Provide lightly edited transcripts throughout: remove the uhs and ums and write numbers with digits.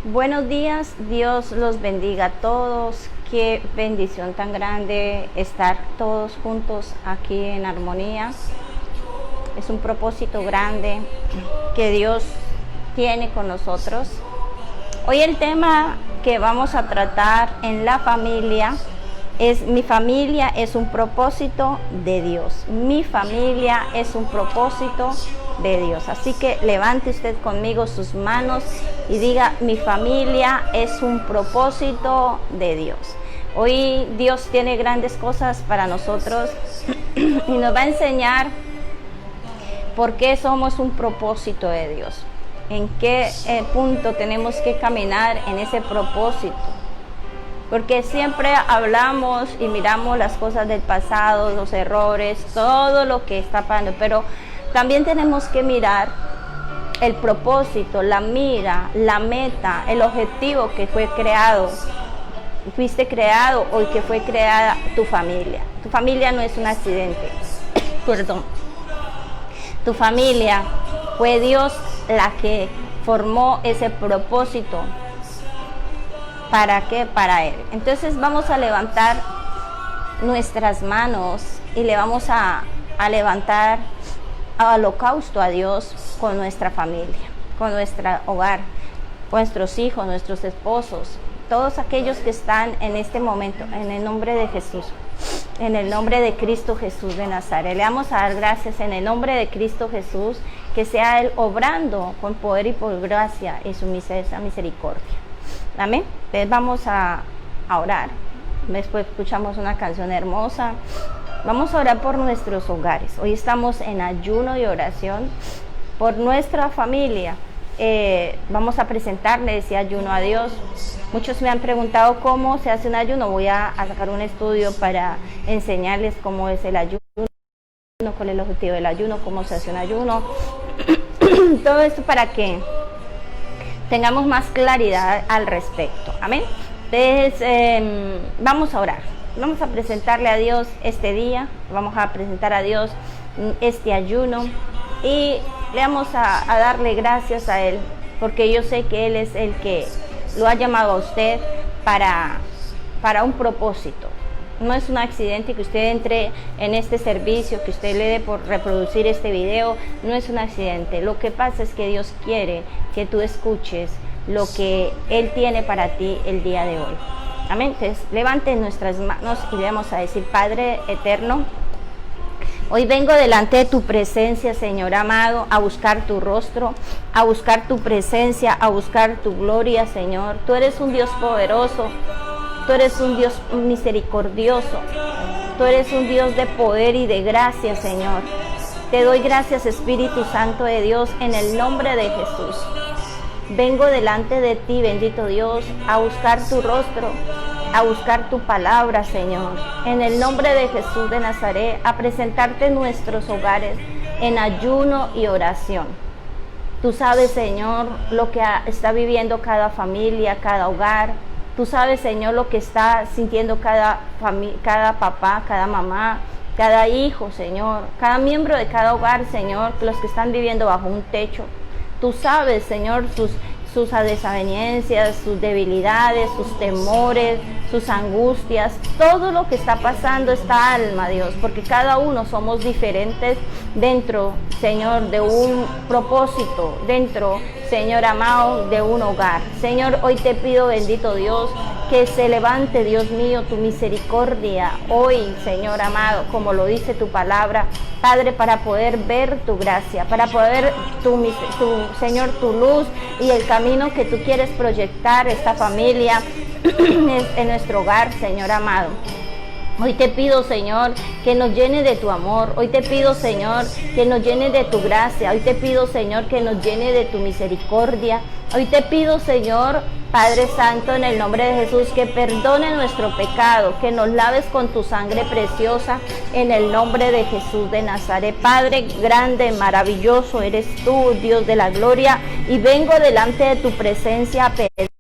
Buenos días, Dios los bendiga a todos. Qué bendición tan grande estar todos juntos aquí en armonía. Es un propósito grande que Dios tiene con nosotros. Hoy el tema que vamos a tratar en la familia es: mi familia es un propósito de Dios. Mi familia es un propósito de Dios. Así que levante usted conmigo sus manos y diga: mi familia es un propósito de Dios. Hoy Dios tiene grandes cosas para nosotros y nos va a enseñar por qué somos un propósito de Dios. En qué punto tenemos que caminar en ese propósito. Porque siempre hablamos y miramos las cosas del pasado, los errores, todo lo que está pasando, pero también tenemos que mirar el propósito, la mira, la meta, el objetivo que fue creado. Fuiste creado o que fue creada tu familia. Tu familia no es un accidente. Perdón. Tu familia fue Dios la que formó ese propósito. ¿Para qué? Para Él. Entonces vamos a levantar nuestras manos y le vamos a levantar a holocausto a Dios con nuestra familia, con nuestro hogar, con nuestros hijos, nuestros esposos, todos aquellos que están en este momento, en el nombre de Jesús, en el nombre de Cristo Jesús de Nazaret. Le vamos a dar gracias en el nombre de Cristo Jesús, que sea Él obrando con poder y por gracia y su misericordia. Amén. Entonces vamos a orar. Después escuchamos una canción hermosa. Vamos a orar por nuestros hogares. Hoy estamos en ayuno y oración por nuestra familia. Vamos a presentarle ese ayuno a Dios. Muchos me han preguntado cómo se hace un ayuno. Voy a sacar un estudio para enseñarles cómo es el ayuno, cuál es el objetivo del ayuno, cómo se hace un ayuno. Todo esto para que tengamos más claridad al respecto. Amén. Entonces vamos a orar. Vamos a presentarle a Dios este día, vamos a presentar a Dios este ayuno y le vamos a darle gracias a Él, porque yo sé que Él es el que lo ha llamado a usted para un propósito. No es un accidente que usted entre en este servicio, que usted le dé por reproducir este video, no es un accidente. Lo que pasa es que Dios quiere que tú escuches lo que Él tiene para ti el día de hoy. Amén. Entonces, levanten nuestras manos y le vamos a decir: Padre eterno, hoy vengo delante de tu presencia, Señor amado, a buscar tu rostro, a buscar tu presencia, a buscar tu gloria, Señor. Tú eres un Dios poderoso, tú eres un Dios misericordioso, tú eres un Dios de poder y de gracia, Señor. Te doy gracias, Espíritu Santo de Dios, en el nombre de Jesús. Vengo delante de ti, bendito Dios, a buscar tu rostro, a buscar tu palabra, Señor. En el nombre de Jesús de Nazaret, a presentarte nuestros hogares en ayuno y oración. Tú sabes, Señor, lo que está viviendo cada familia, cada hogar. Tú sabes, Señor, lo que está sintiendo cada papá, cada mamá, cada hijo, Señor. Cada miembro de cada hogar, Señor, los que están viviendo bajo un techo. Tú sabes, Señor, sus desavenencias, sus debilidades, sus temores, sus angustias, todo lo que está pasando esta alma, Dios, porque cada uno somos diferentes dentro, Señor, de un propósito, dentro, Señor amado, de un hogar. Señor, hoy te pido, bendito Dios, que se levante, Dios mío, tu misericordia hoy, Señor amado, como lo dice tu palabra, Padre, para poder ver tu gracia, para poder Señor, tu luz y el camino que tú quieres proyectar esta familia en nuestro hogar, Señor amado. Hoy te pido, Señor, que nos llene de tu amor. Hoy te pido, Señor, que nos llene de tu gracia. Hoy te pido, Señor, que nos llene de tu misericordia. Hoy te pido, Señor, Padre Santo, en el nombre de Jesús, que perdone nuestro pecado, que nos laves con tu sangre preciosa, en el nombre de Jesús de Nazaret. Padre grande, maravilloso, eres tú, Dios de la gloria, y vengo delante de tu presencia a pedir.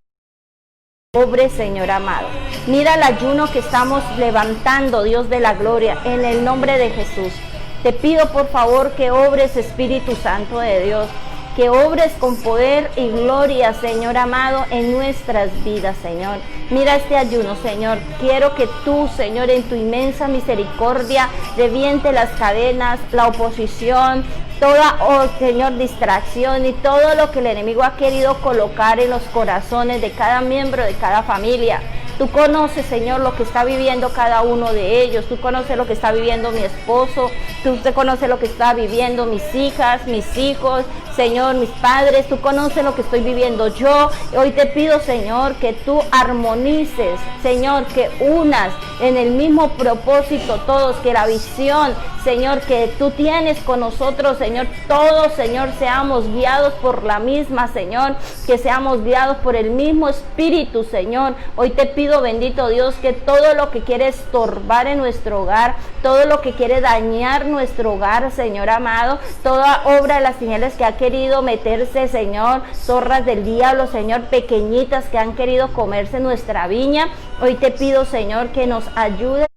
Pobre Señor amado, mira el ayuno que estamos levantando, Dios de la gloria, en el nombre de Jesús. Te pido por favor que obres, Espíritu Santo de Dios, que obres con poder y gloria, Señor amado, en nuestras vidas, Señor. Mira este ayuno, Señor. Quiero que tú, Señor, en tu inmensa misericordia, reviente las cadenas, la oposición, toda, oh Señor, distracción y todo lo que el enemigo ha querido colocar en los corazones de cada miembro de cada familia. Tú conoces, Señor, lo que está viviendo cada uno de ellos. Tú conoces lo que está viviendo mi esposo. Tú conoces lo que está viviendo mis hijas, mis hijos, Señor, mis padres. Tú conoces lo que estoy viviendo yo. Hoy te pido, Señor, que tú armonices, Señor, que unas en el mismo propósito todos, que la visión, Señor, que tú tienes con nosotros, Señor, todos, Señor, seamos guiados por la misma, Señor, que seamos guiados por el mismo Espíritu, Señor. Hoy te pido, bendito Dios, que todo lo que quiere estorbar en nuestro hogar, todo lo que quiere dañar nuestro hogar, Señor amado, toda obra de las tinieblas que ha querido meterse, Señor, zorras del diablo, Señor, pequeñitas que han querido comerse nuestra viña, hoy te pido, Señor, que nos ayudes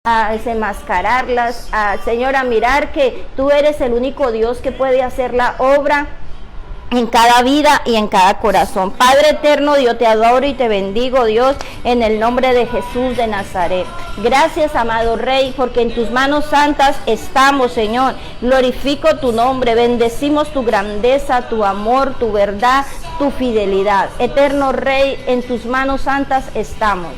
a desenmascararlas, Señor, a mirar que tú eres el único Dios que puede hacer la obra en cada vida y en cada corazón. Padre eterno, yo te adoro y te bendigo, Dios, en el nombre de Jesús de Nazaret. Gracias, amado Rey, porque en tus manos santas estamos, Señor. Glorifico tu nombre, bendecimos tu grandeza, tu amor, tu verdad, tu fidelidad. Eterno Rey, en tus manos santas estamos.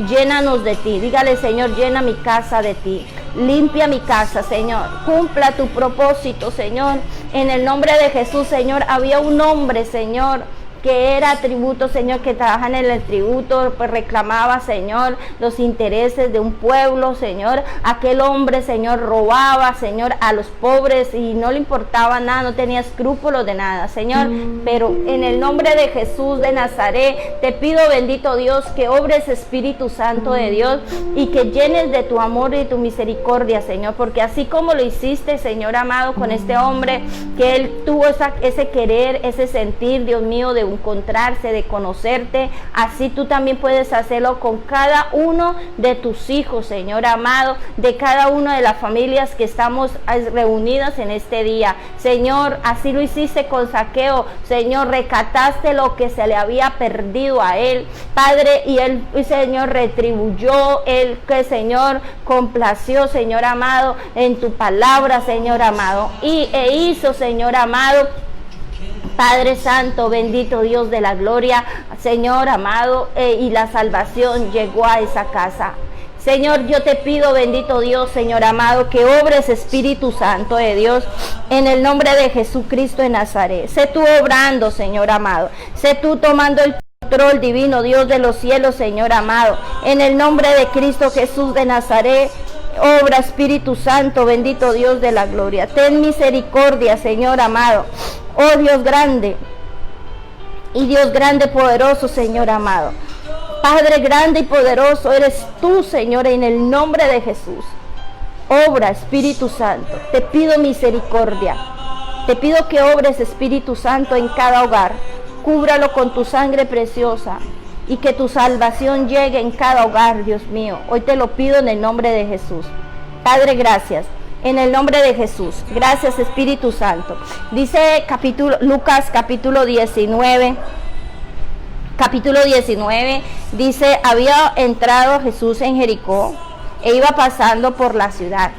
Llénanos de ti. Dígale, Señor, llena mi casa de ti. Limpia mi casa, Señor. Cumpla tu propósito, Señor. En el nombre de Jesús, Señor, había un hombre, Señor, que era tributo, Señor, que trabaja en el tributo, pues reclamaba, Señor, los intereses de un pueblo, Señor. Aquel hombre, Señor, robaba, Señor, a los pobres y no le importaba nada, no tenía escrúpulos de nada, Señor. Pero en el nombre de Jesús de Nazaret, te pido, bendito Dios, que obres, Espíritu Santo de Dios, y que llenes de tu amor y tu misericordia, Señor, porque así como lo hiciste, Señor amado, con este hombre, que él tuvo ese querer, ese sentir, Dios mío, de encontrarse, de conocerte, así tú también puedes hacerlo con cada uno de tus hijos, Señor amado, de cada una de las familias que estamos reunidas en este día, Señor. Así lo hiciste con Zaqueo, Señor, rescataste lo que se le había perdido a él, Padre, y él, Señor, retribuyó, él que, Señor, complació, Señor amado, en tu palabra, Señor amado, e hizo, Señor amado, Padre Santo, bendito Dios de la gloria, Señor amado, y la salvación llegó a esa casa. Señor, yo te pido, bendito Dios, Señor amado, que obres, Espíritu Santo de Dios, en el nombre de Jesucristo de Nazaret. Sé tú obrando, Señor amado. Sé tú tomando el control divino, Dios de los cielos, Señor amado. En el nombre de Cristo Jesús de Nazaret, obra, Espíritu Santo, bendito Dios de la gloria. Ten misericordia, Señor amado. Oh Dios grande, y Dios grande, poderoso, Señor amado. Padre grande y poderoso eres tú, Señor, en el nombre de Jesús. Obra, Espíritu Santo. Te pido misericordia. Te pido que obres, Espíritu Santo, en cada hogar. Cúbralo con tu sangre preciosa y que tu salvación llegue en cada hogar, Dios mío. Hoy te lo pido en el nombre de Jesús. Padre, gracias. En el nombre de Jesús. Gracias, Espíritu Santo. Dice Lucas capítulo 19. Capítulo 19 dice: había entrado Jesús en Jericó e iba pasando por la ciudad.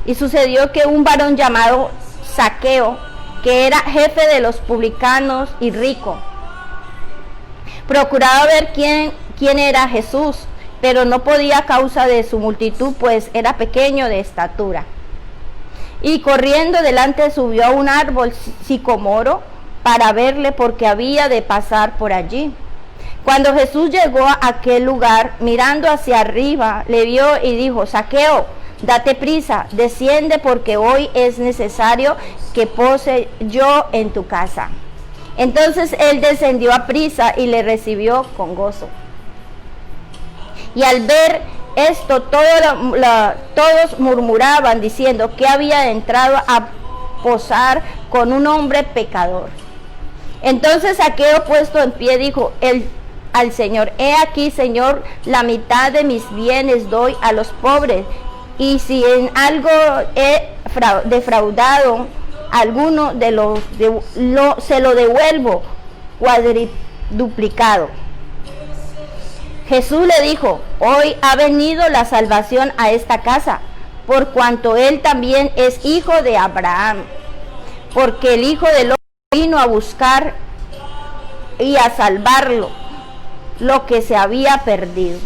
Y sucedió que un varón llamado Zaqueo, que era jefe de los publicanos y rico, procuraba ver quién era Jesús, pero no podía a causa de su multitud, pues era pequeño de estatura. Y corriendo delante subió a un árbol sicomoro para verle, porque había de pasar por allí. Cuando Jesús llegó a aquel lugar, mirando hacia arriba, le vio y dijo: Zaqueo, date prisa, desciende, porque hoy es necesario que pose yo en tu casa. Entonces él descendió a prisa y le recibió con gozo. Y al ver esto, todos murmuraban diciendo que había entrado a posar con un hombre pecador. Entonces Zaqueo, puesto en pie, dijo al Señor: he aquí, Señor, la mitad de mis bienes doy a los pobres, y si en algo he defraudado alguno se lo devuelvo cuadruplicado. Jesús le dijo: hoy ha venido la salvación a esta casa, por cuanto él también es hijo de Abraham, porque el Hijo del Hombre vino a buscar y a salvarlo, lo que se había perdido.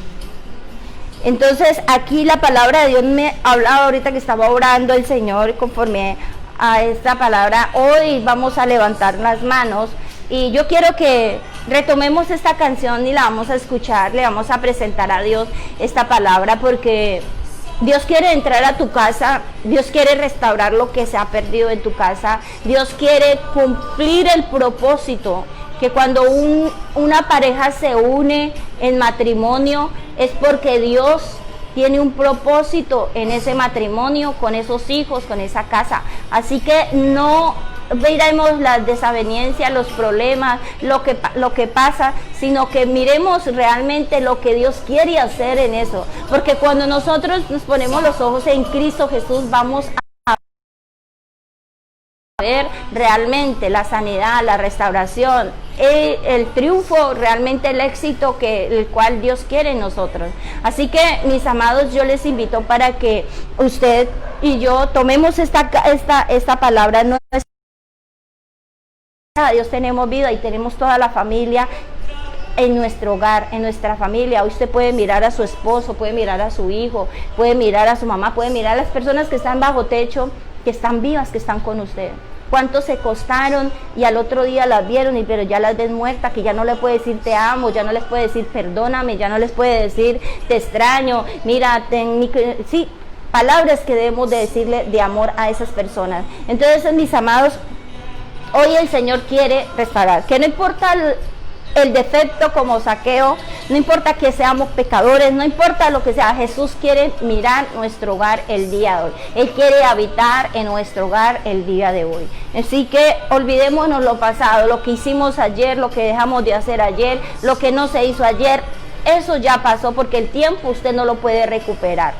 Entonces aquí la palabra de Dios me hablaba ahorita que estaba orando el Señor conforme a esta palabra. Hoy vamos a levantar las manos y yo quiero que retomemos esta canción y la vamos a escuchar, le vamos a presentar a Dios esta palabra, porque Dios quiere entrar a tu casa, Dios quiere restaurar lo que se ha perdido en tu casa, Dios quiere cumplir el propósito, que cuando una pareja se une en matrimonio es porque Dios tiene un propósito en ese matrimonio, con esos hijos, con esa casa. Así que no miremos las desavenencias, los problemas, lo que pasa, sino que miremos realmente lo que Dios quiere hacer en eso. Porque cuando nosotros nos ponemos los ojos en Cristo Jesús, vamos a ver realmente la sanidad, la restauración, el triunfo, realmente el éxito el cual Dios quiere en nosotros. Así que, mis amados, yo les invito para que usted y yo tomemos esta palabra. No es Dios, tenemos vida y tenemos toda la familia en nuestro hogar, en nuestra familia. Hoy usted puede mirar a su esposo, puede mirar a su hijo, puede mirar a su mamá, puede mirar a las personas que están bajo techo, que están vivas, que están con usted. ¿Cuántos se costaron y al otro día las vieron, pero ya las ven muertas, que ya no le puede decir te amo, ya no les puede decir perdóname, ya no les puede decir te extraño, mira, sí, palabras que debemos de decirle de amor a esas personas? Entonces, mis amados, hoy el Señor quiere restaurar, que no importa el defecto como Zaqueo, no importa que seamos pecadores, no importa lo que sea, Jesús quiere mirar nuestro hogar el día de hoy. Él quiere habitar en nuestro hogar el día de hoy. Así que olvidémonos lo pasado, lo que hicimos ayer, lo que dejamos de hacer ayer, lo que no se hizo ayer, eso ya pasó, porque el tiempo usted no lo puede recuperar.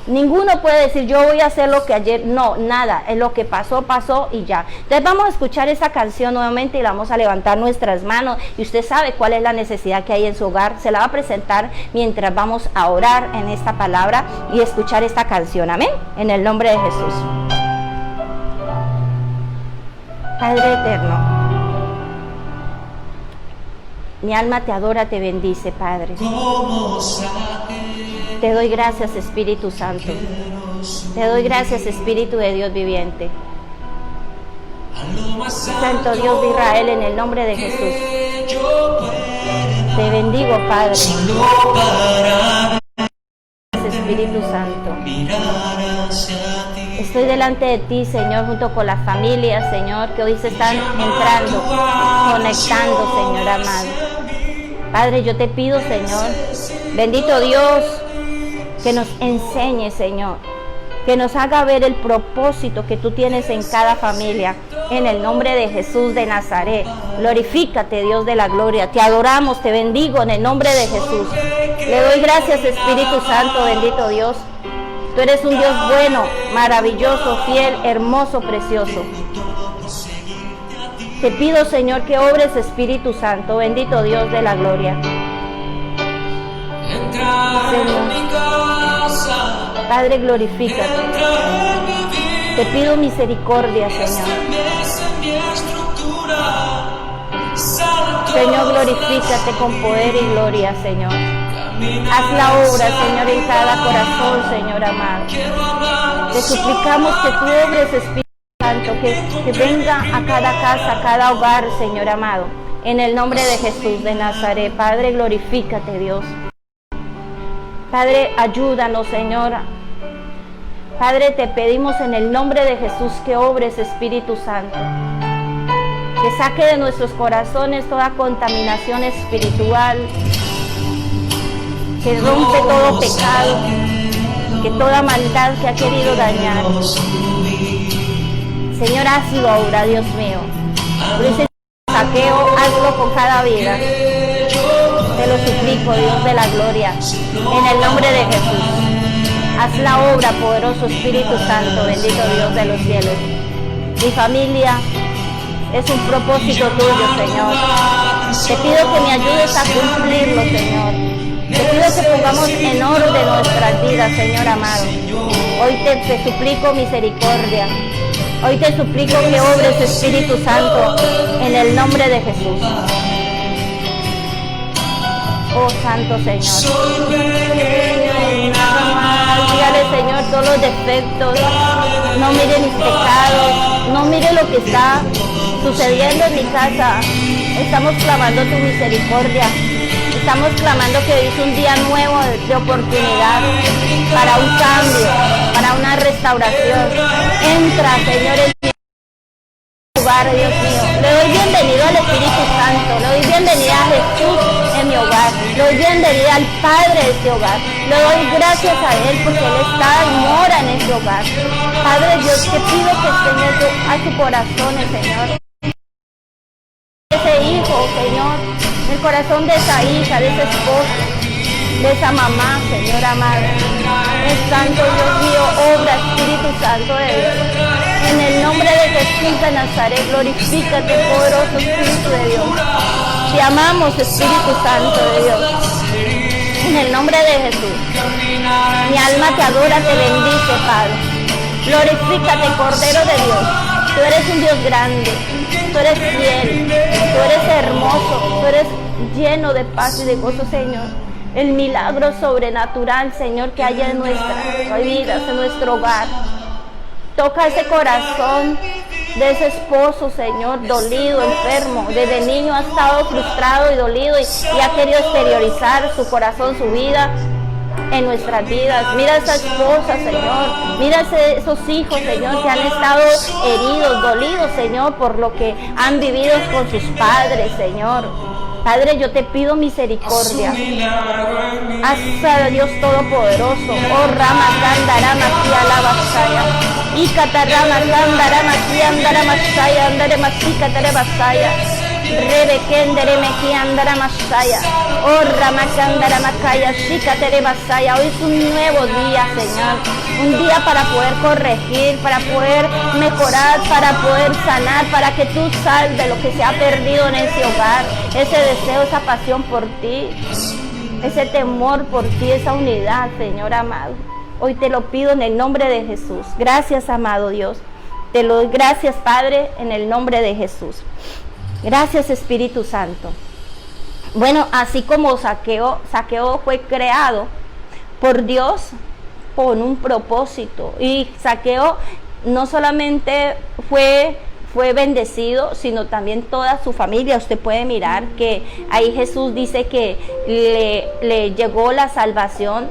Ninguno puede decir yo voy a hacer lo que ayer, no, nada, es lo que pasó, pasó y ya. Entonces vamos a escuchar esta canción nuevamente y la vamos a levantar nuestras manos, y usted sabe cuál es la necesidad que hay en su hogar, se la va a presentar mientras vamos a orar en esta palabra y escuchar esta canción, amén, en el nombre de Jesús. Padre eterno, mi alma te adora, te bendice, Padre. Te doy gracias, Espíritu Santo. Te doy gracias, Espíritu de Dios viviente. Santo Dios de Israel, en el nombre de Jesús. Te bendigo, Padre. Gracias, Espíritu Santo. Estoy delante de ti, Señor, junto con las familias, Señor, que hoy se están entrando, conectando, Señor amado. Padre, yo te pido, Señor, bendito Dios, que nos enseñe, Señor, que nos haga ver el propósito que tú tienes en cada familia, en el nombre de Jesús de Nazaret. Glorifícate, Dios de la gloria, te adoramos, te bendigo en el nombre de Jesús. Le doy gracias, Espíritu Santo, bendito Dios. Tú eres un Dios bueno, maravilloso, fiel, hermoso, precioso. Te pido, Señor, que obres, Espíritu Santo, bendito Dios de la gloria. Señor, Padre, glorifícate. Te pido misericordia, Señor. Señor, glorifícate con poder y gloria, Señor. Haz la obra, Señor, en cada corazón, Señor amado. Te suplicamos que tú obres, Espíritu Santo, que venga a cada casa, a cada hogar, Señor amado. En el nombre de Jesús de Nazaret. Padre, glorifícate, Dios. Padre, ayúdanos, Señor. Padre, te pedimos en el nombre de Jesús que obres, Espíritu Santo. Que saque de nuestros corazones toda contaminación espiritual. Que rompe todo pecado. Que toda maldad que ha querido dañar. Señor, hazlo ahora, Dios mío. Por ese Zaqueo, hazlo con cada vida. Te lo suplico, Dios de la gloria, en el nombre de Jesús. Haz la obra, poderoso Espíritu Santo, bendito Dios de los cielos. Mi familia es un propósito tuyo, Señor. Te pido que me ayudes a cumplirlo, Señor. Te pido que pongamos en orden nuestras vidas, Señor amado. Hoy te suplico misericordia. Hoy te suplico que obres, Espíritu Santo, en el nombre de Jesús. Oh Santo Señor. Dígale, Señor, todos los defectos. No mire mis pecados. No mire lo que está sucediendo en mi casa. Estamos clamando tu misericordia. Estamos clamando que hoy es un día nuevo de oportunidad para un cambio, para una restauración. Entra, Señor, en mi hogar, Dios mío. Le doy bienvenido al Espíritu Santo. Le doy bienvenida a Jesús en mi hogar. Le doy bienvenida al Padre de este hogar. Le doy gracias a Él porque Él está y mora en este hogar. Padre Dios, te pido que Señor a su corazón, Señor. Ese hijo, Señor, el corazón de esa hija, de ese esposo, de esa mamá, Señor amado. Es Santo Dios mío, obra, Espíritu Santo de Dios. En el nombre de Jesús de Nazaret, glorifícate, poderoso Espíritu de Dios. Te amamos, Espíritu Santo de Dios. En el nombre de Jesús. Mi alma te adora, te bendice, Padre. Glorifícate, Cordero de Dios. Tú eres un Dios grande. Tú eres fiel. Tú eres hermoso. Tú eres lleno de paz y de gozo, Señor. El milagro sobrenatural, Señor, que haya en nuestras vidas, en nuestro hogar. Toca ese corazón de ese esposo, Señor, dolido, enfermo. Desde niño ha estado frustrado y dolido y ha querido exteriorizar su corazón, su vida en nuestras vidas. Mira a esa esposa, Señor. Mira a esos hijos, Señor, que han estado heridos, dolidos, Señor, por lo que han vivido con sus padres, Señor. Padre, yo te pido misericordia. Hasta Dios Todopoderoso. Oh, Rama, Candarama, Kialaba, Saya. Y Catarama, Candarama, Kiandarama, Saya, Andarema, Sikatareba, Saya. Rebe, Kendereme, Kiandarama, Saya. Oh, Rama, Candarama, Kaya, Shikatareba, Saya. Hoy es un nuevo día, Señor. Un día para poder corregir, para poder mejorar, para poder sanar, para que tú salves lo que se ha perdido en ese hogar. Ese deseo, esa pasión por ti, ese temor por ti, esa unidad, Señor amado. Hoy te lo pido en el nombre de Jesús. Gracias, amado Dios. Te lo doy gracias, Padre, en el nombre de Jesús. Gracias, Espíritu Santo. Bueno, así como Zaqueo fue creado por Dios con un propósito. Y Zaqueo no solamente fue bendecido, sino también toda su familia. Usted puede mirar que ahí Jesús dice que le llegó la salvación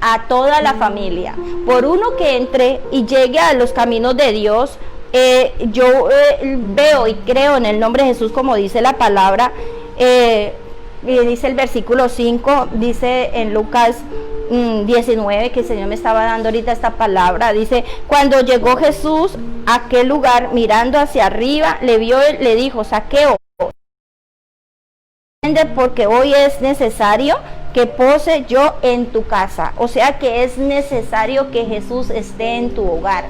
a toda la familia. Por uno que entre y llegue a los caminos de Dios, yo veo y creo en el nombre de Jesús, como dice la palabra, y dice el versículo 5, dice en Lucas 19, que el Señor me estaba dando ahorita esta palabra. Dice: cuando llegó Jesús a aquel lugar, mirando hacia arriba, le vio, le dijo: Zaqueo, porque hoy es necesario que pose yo en tu casa. O sea que es necesario que Jesús esté en tu hogar,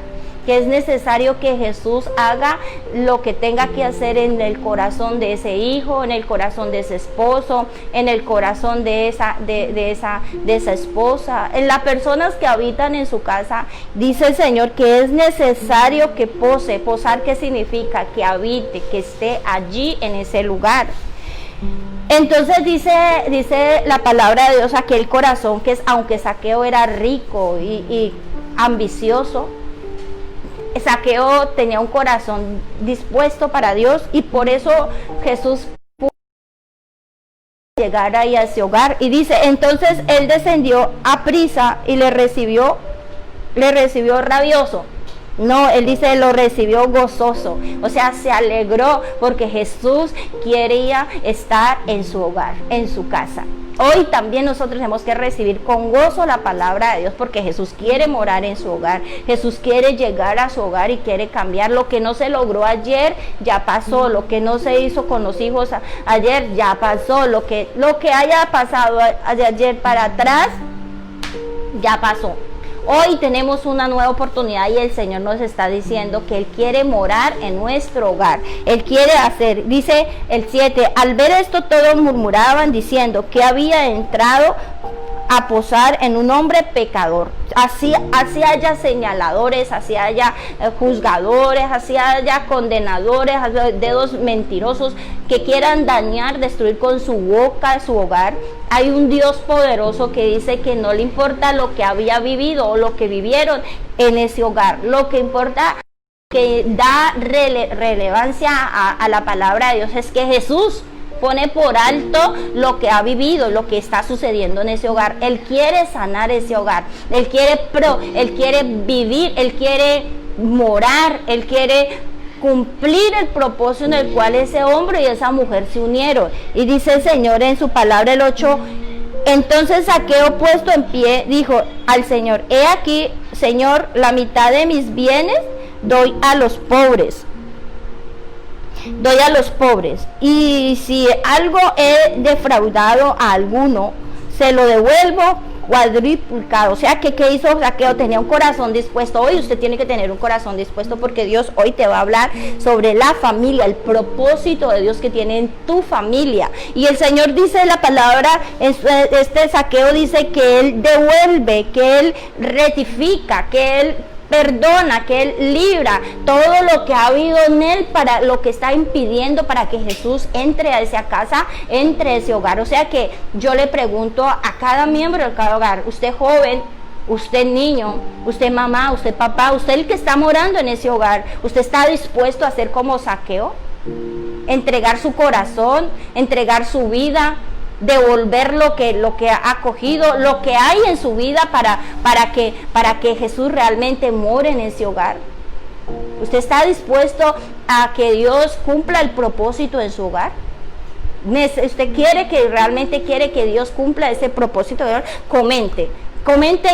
que es necesario que Jesús haga lo que tenga que hacer en el corazón de ese hijo, en el corazón de ese esposo, en el corazón de esa esposa, en las personas que habitan en su casa. Dice el Señor que es necesario que pose. Posar, ¿qué significa? Que habite, que esté allí en ese lugar. Entonces dice la palabra de Dios, aquel corazón que es, aunque Zaqueo era rico y ambicioso, Zaqueo tenía un corazón dispuesto para Dios, y por eso Jesús pudo llegar ahí a ese hogar. Y dice, entonces él descendió a prisa y le recibió rabioso. No, él dice, lo recibió gozoso. O sea, se alegró porque Jesús quería estar en su hogar, en su casa. Hoy también nosotros tenemos que recibir con gozo la palabra de Dios, porque Jesús quiere morar en su hogar. Jesús quiere llegar a su hogar y quiere cambiar. Lo que no se logró ayer, ya pasó. Lo que no se hizo con los hijos ayer, ya pasó. Lo que haya pasado de ayer para atrás, ya pasó. Hoy tenemos una nueva oportunidad y el Señor nos está diciendo que Él quiere morar en nuestro hogar. Él quiere hacer, dice el 7, al ver esto todos murmuraban diciendo que había entrado a posar en un hombre pecador. Así haya señaladores, así haya juzgadores, así haya condenadores, dedos mentirosos que quieran dañar, destruir con su boca su hogar. Hay un Dios poderoso que dice que no le importa lo que había vivido o lo que vivieron en ese hogar. Lo que importa, que da relevancia a la palabra de Dios, es que Jesús pone por alto lo que ha vivido, lo que está sucediendo en ese hogar. Él quiere sanar ese hogar, Él quiere vivir, Él quiere morar, Él quiere cumplir el propósito en el cual ese hombre y esa mujer se unieron. Y dice el Señor en su palabra, el 8, entonces Zaqueo, puesto en pie, dijo al Señor, he aquí, Señor, la mitad de mis bienes doy a los pobres. Y si algo he defraudado a alguno, se lo devuelvo cuadriplicado. O sea, que ¿qué hizo Zaqueo? Tenía un corazón dispuesto. Hoy usted tiene que tener un corazón dispuesto, porque Dios hoy te va a hablar sobre la familia, el propósito de Dios que tiene en tu familia. Y el Señor dice en la palabra, este Zaqueo dice que Él devuelve, que Él rectifica, que Él perdona, que Él libra todo lo que ha habido en él, para lo que está impidiendo para que Jesús entre a esa casa, entre a ese hogar. O sea que yo le pregunto a cada miembro de cada hogar, usted joven, usted niño, usted mamá, usted papá, usted el que está morando en ese hogar, ¿usted está dispuesto a ser como Zaqueo? Entregar su corazón, entregar su vida, devolver lo que ha cogido, lo que hay en su vida para que Jesús realmente more en ese hogar. ¿Usted está dispuesto a que Dios cumpla el propósito en su hogar? ¿Usted realmente quiere que Dios cumpla ese propósito de hogar? Comente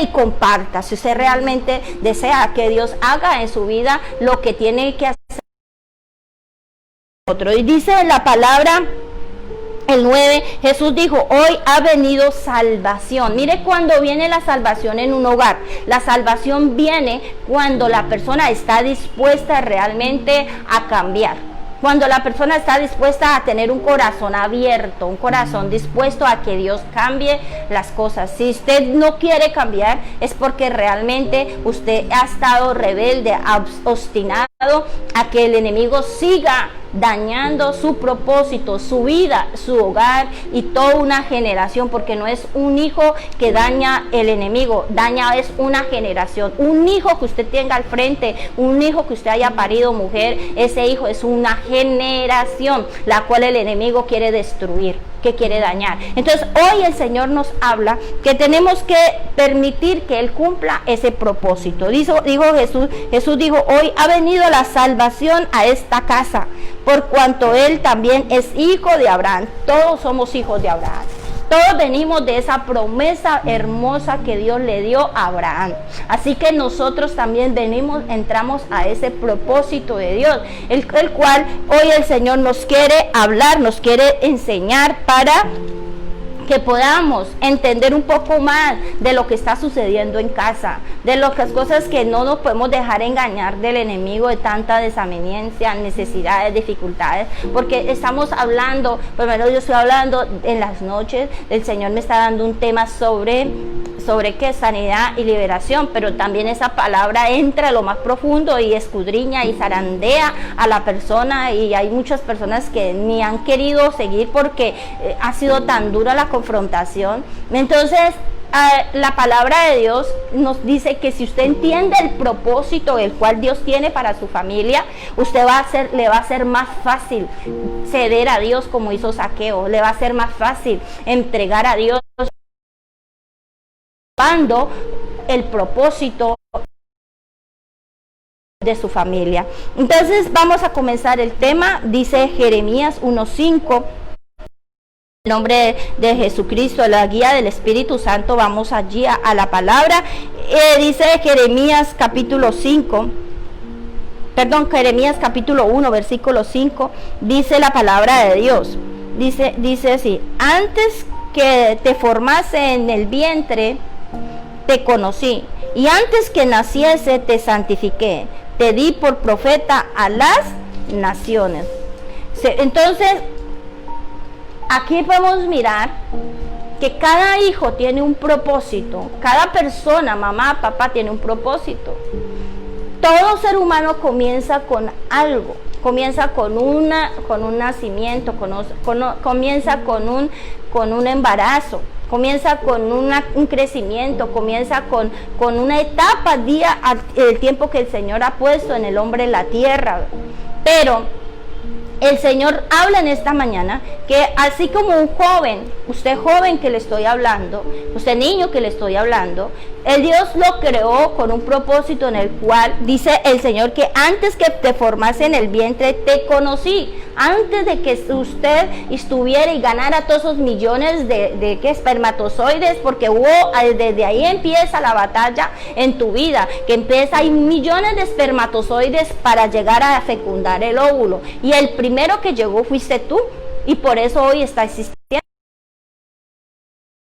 y comparta si usted realmente desea que Dios haga en su vida lo que tiene que hacer. Y dice la palabra, el 9, Jesús dijo, hoy ha venido salvación. Mire, cuando viene la salvación en un hogar, la salvación viene cuando la persona está dispuesta realmente a cambiar. Cuando la persona está dispuesta a tener un corazón abierto, un corazón dispuesto a que Dios cambie las cosas. Si usted no quiere cambiar, es porque realmente usted ha estado rebelde, obstinado a que el enemigo siga dañando su propósito, su vida, su hogar y toda una generación, porque no es un hijo que daña el enemigo, es una generación. Un hijo que usted tenga al frente, un hijo que usted haya parido, mujer, ese hijo es una generación la cual el enemigo quiere destruir, que quiere dañar. Entonces hoy el Señor nos habla que tenemos que permitir que Él cumpla ese propósito. Dijo Jesús dijo, hoy ha venido la salvación a esta casa, por cuanto Él también es hijo de Abraham. Todos somos hijos de Abraham. Todos venimos de esa promesa hermosa que Dios le dio a Abraham. Así que nosotros también entramos a ese propósito de Dios, el cual hoy el Señor nos quiere hablar, nos quiere enseñar para que podamos entender un poco más de lo que está sucediendo en casa, de las cosas que no nos podemos dejar engañar del enemigo, de tanta desaveniencia, necesidades, dificultades, porque estamos hablando, primero yo estoy hablando en las noches, el Señor me está dando un tema sobre qué, sanidad y liberación, pero también esa palabra entra a lo más profundo y escudriña y zarandea a la persona, y hay muchas personas que ni han querido seguir porque ha sido tan dura la confrontación. Entonces la palabra de Dios nos dice que si usted entiende el propósito el cual Dios tiene para su familia, le va a ser más fácil ceder a Dios, como hizo Zaqueo. Le va a ser más fácil entregar a Dios el propósito de su familia. Entonces vamos a comenzar el tema. Dice Jeremías 1:5. En nombre de Jesucristo, la guía del Espíritu Santo, vamos allí a la palabra. Dice Jeremías capítulo 1, versículo 5. Dice la palabra de Dios. Dice así: antes que te formase en el vientre, te conocí, y antes que naciese te santifiqué, te di por profeta a las naciones. Entonces, aquí podemos mirar que cada hijo tiene un propósito, cada persona, mamá, papá, tiene un propósito. Todo ser humano comienza con algo, comienza con un nacimiento, comienza con un embarazo, comienza con un crecimiento, comienza con una etapa, el tiempo que el Señor ha puesto en el hombre en la tierra. Pero el Señor habla en esta mañana que así como un joven, usted joven que le estoy hablando, usted niño que le estoy hablando, el Dios lo creó con un propósito en el cual dice el Señor que antes que te formase en el vientre te conocí, antes de que usted estuviera y ganara todos esos millones de espermatozoides, porque desde ahí empieza la batalla en tu vida, que empieza, hay millones de espermatozoides para llegar a fecundar el óvulo, y el primero que llegó fuiste tú, y por eso hoy está existiendo.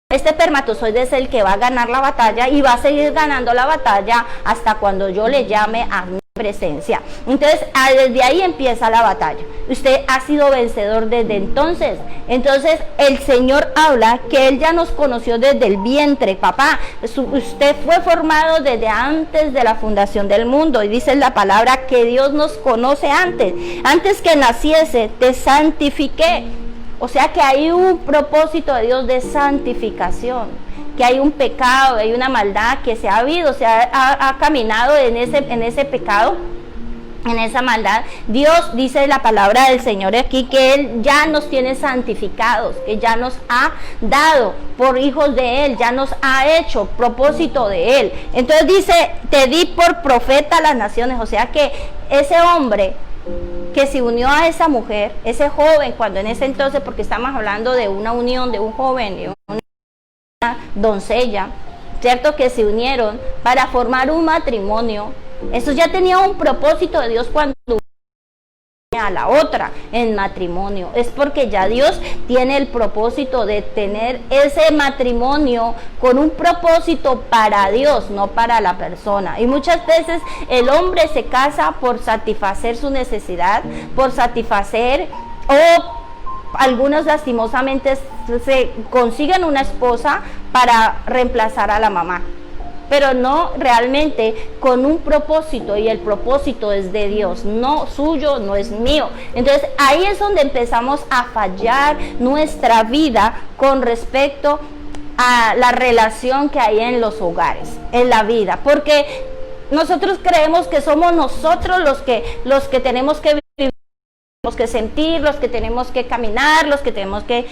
Este espermatozoide es el que va a ganar la batalla y va a seguir ganando la batalla hasta cuando yo le llame a mi presencia. Entonces, desde ahí empieza la batalla. Usted ha sido vencedor desde entonces. Entonces, el Señor habla que Él ya nos conoció desde el vientre, papá. Usted fue formado desde antes de la fundación del mundo. Y dice la palabra que Dios nos conoce antes. Antes que naciese, te santifiqué. O sea que hay un propósito de Dios de santificación, que hay un pecado, hay una maldad que se ha habido, ha caminado en ese pecado, en esa maldad. Dios, dice la palabra del Señor aquí, que Él ya nos tiene santificados, que ya nos ha dado por hijos de Él, ya nos ha hecho propósito de Él. Entonces dice, te di por profeta a las naciones. O sea que ese hombre que se unió a esa mujer, ese joven, cuando en ese entonces, porque estamos hablando de una unión de un joven y una doncella, ¿cierto? Que se unieron para formar un matrimonio. Eso ya tenía un propósito de Dios cuando a la otra en matrimonio. Es porque ya Dios tiene el propósito de tener ese matrimonio con un propósito para Dios, no para la persona. Y muchas veces el hombre se casa por satisfacer su necesidad, por satisfacer, o algunos lastimosamente se consiguen una esposa para reemplazar a la mamá, pero no realmente con un propósito, y el propósito es de Dios, no suyo, no es mío. Entonces ahí es donde empezamos a fallar nuestra vida con respecto a la relación que hay en los hogares, en la vida, porque nosotros creemos que somos nosotros los que tenemos que vivir, los que sentir, los que tenemos que caminar, los que tenemos que,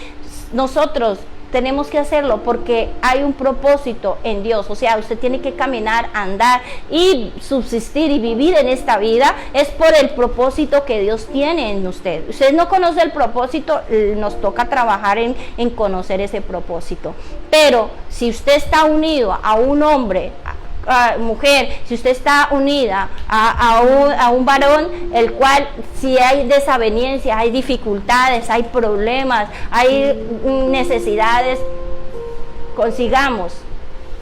nosotros tenemos que hacerlo porque hay un propósito en Dios. O sea, usted tiene que caminar, andar y subsistir y vivir en esta vida, es por el propósito que Dios tiene en usted. Usted no conoce el propósito, nos toca trabajar en conocer ese propósito. Pero si usted está unido a un hombre, mujer, si usted está unida a un varón, el cual si hay desavenencias, hay dificultades, hay problemas, hay necesidades, consigamos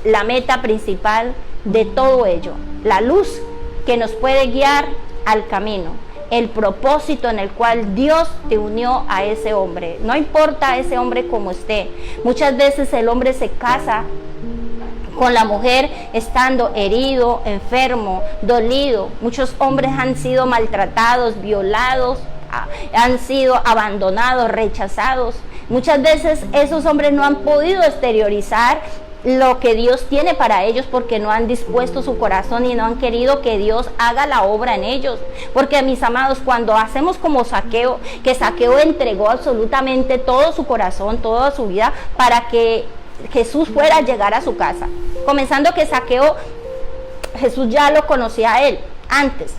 la meta principal de todo ello, la luz que nos puede guiar al camino, el propósito en el cual Dios te unió a ese hombre. No importa ese hombre como esté. Muchas veces el hombre se casa con la mujer estando herido, enfermo, dolido. Muchos hombres han sido maltratados, violados, han sido abandonados, rechazados. Muchas veces esos hombres no han podido exteriorizar lo que Dios tiene para ellos porque no han dispuesto su corazón y no han querido que Dios haga la obra en ellos. Porque, mis amados, cuando hacemos como Zaqueo, que Zaqueo entregó absolutamente todo su corazón, toda su vida para que Jesús fuera a llegar a su casa, comenzando que Zaqueo, Jesús ya lo conocía a él antes,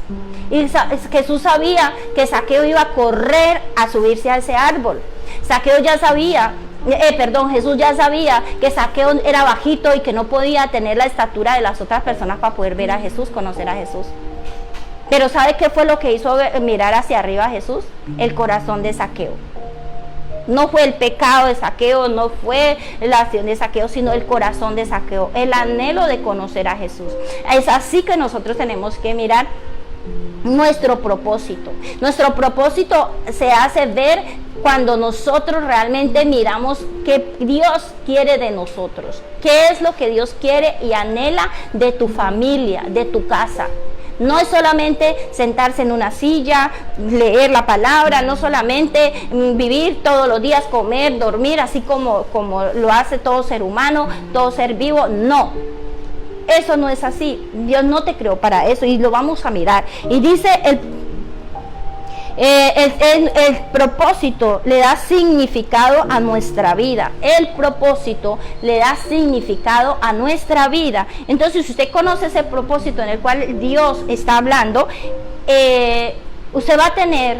y Jesús sabía que Zaqueo iba a correr a subirse a ese árbol. Zaqueo ya sabía, Jesús ya sabía que Zaqueo era bajito y que no podía tener la estatura de las otras personas para poder ver a Jesús, conocer a Jesús. Pero ¿sabe qué fue lo que hizo mirar hacia arriba a Jesús? El corazón de Zaqueo. No fue el pecado de Zaqueo, no fue la acción de Zaqueo, sino el corazón de Zaqueo, el anhelo de conocer a Jesús. Es así que nosotros tenemos que mirar nuestro propósito. Nuestro propósito se hace ver cuando nosotros realmente miramos qué Dios quiere de nosotros, qué es lo que Dios quiere y anhela de tu familia, de tu casa. No es solamente sentarse en una silla, leer la palabra, no solamente vivir todos los días, comer, dormir, así como lo hace todo ser humano, todo ser vivo. No, eso no es así. Dios no te creó para eso y lo vamos a mirar. Y dice el propósito le da significado a nuestra vida. El propósito le da significado a nuestra vida. Entonces, si usted conoce ese propósito en el cual Dios está hablando, usted va a tener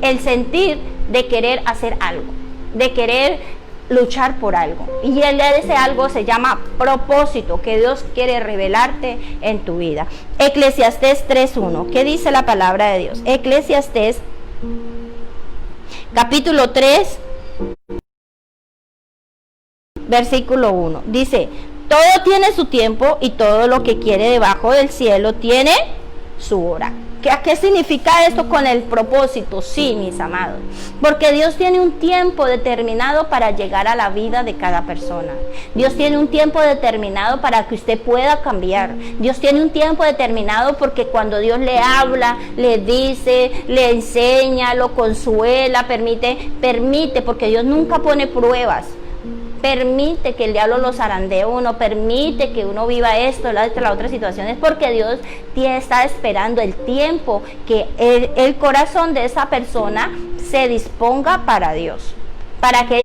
el sentir de querer hacer algo, de querer luchar por algo. Y ese algo se llama propósito, que Dios quiere revelarte en tu vida. Eclesiastés 3:1. ¿Qué dice la palabra de Dios? Eclesiastés capítulo 3 versículo 1. Dice: todo tiene su tiempo y todo lo que quiere debajo del cielo tiene su hora. ¿Qué significa esto con el propósito? Sí, mis amados, porque Dios tiene un tiempo determinado para llegar a la vida de cada persona. Dios tiene un tiempo determinado para que usted pueda cambiar. Dios tiene un tiempo determinado porque cuando Dios le habla, le dice, le enseña, lo consuela, permite, porque Dios nunca pone pruebas. Permite que el diablo lo zarandee uno, permite que uno viva esto, la otra situación, es porque Dios está esperando el tiempo que el corazón de esa persona se disponga para Dios, para que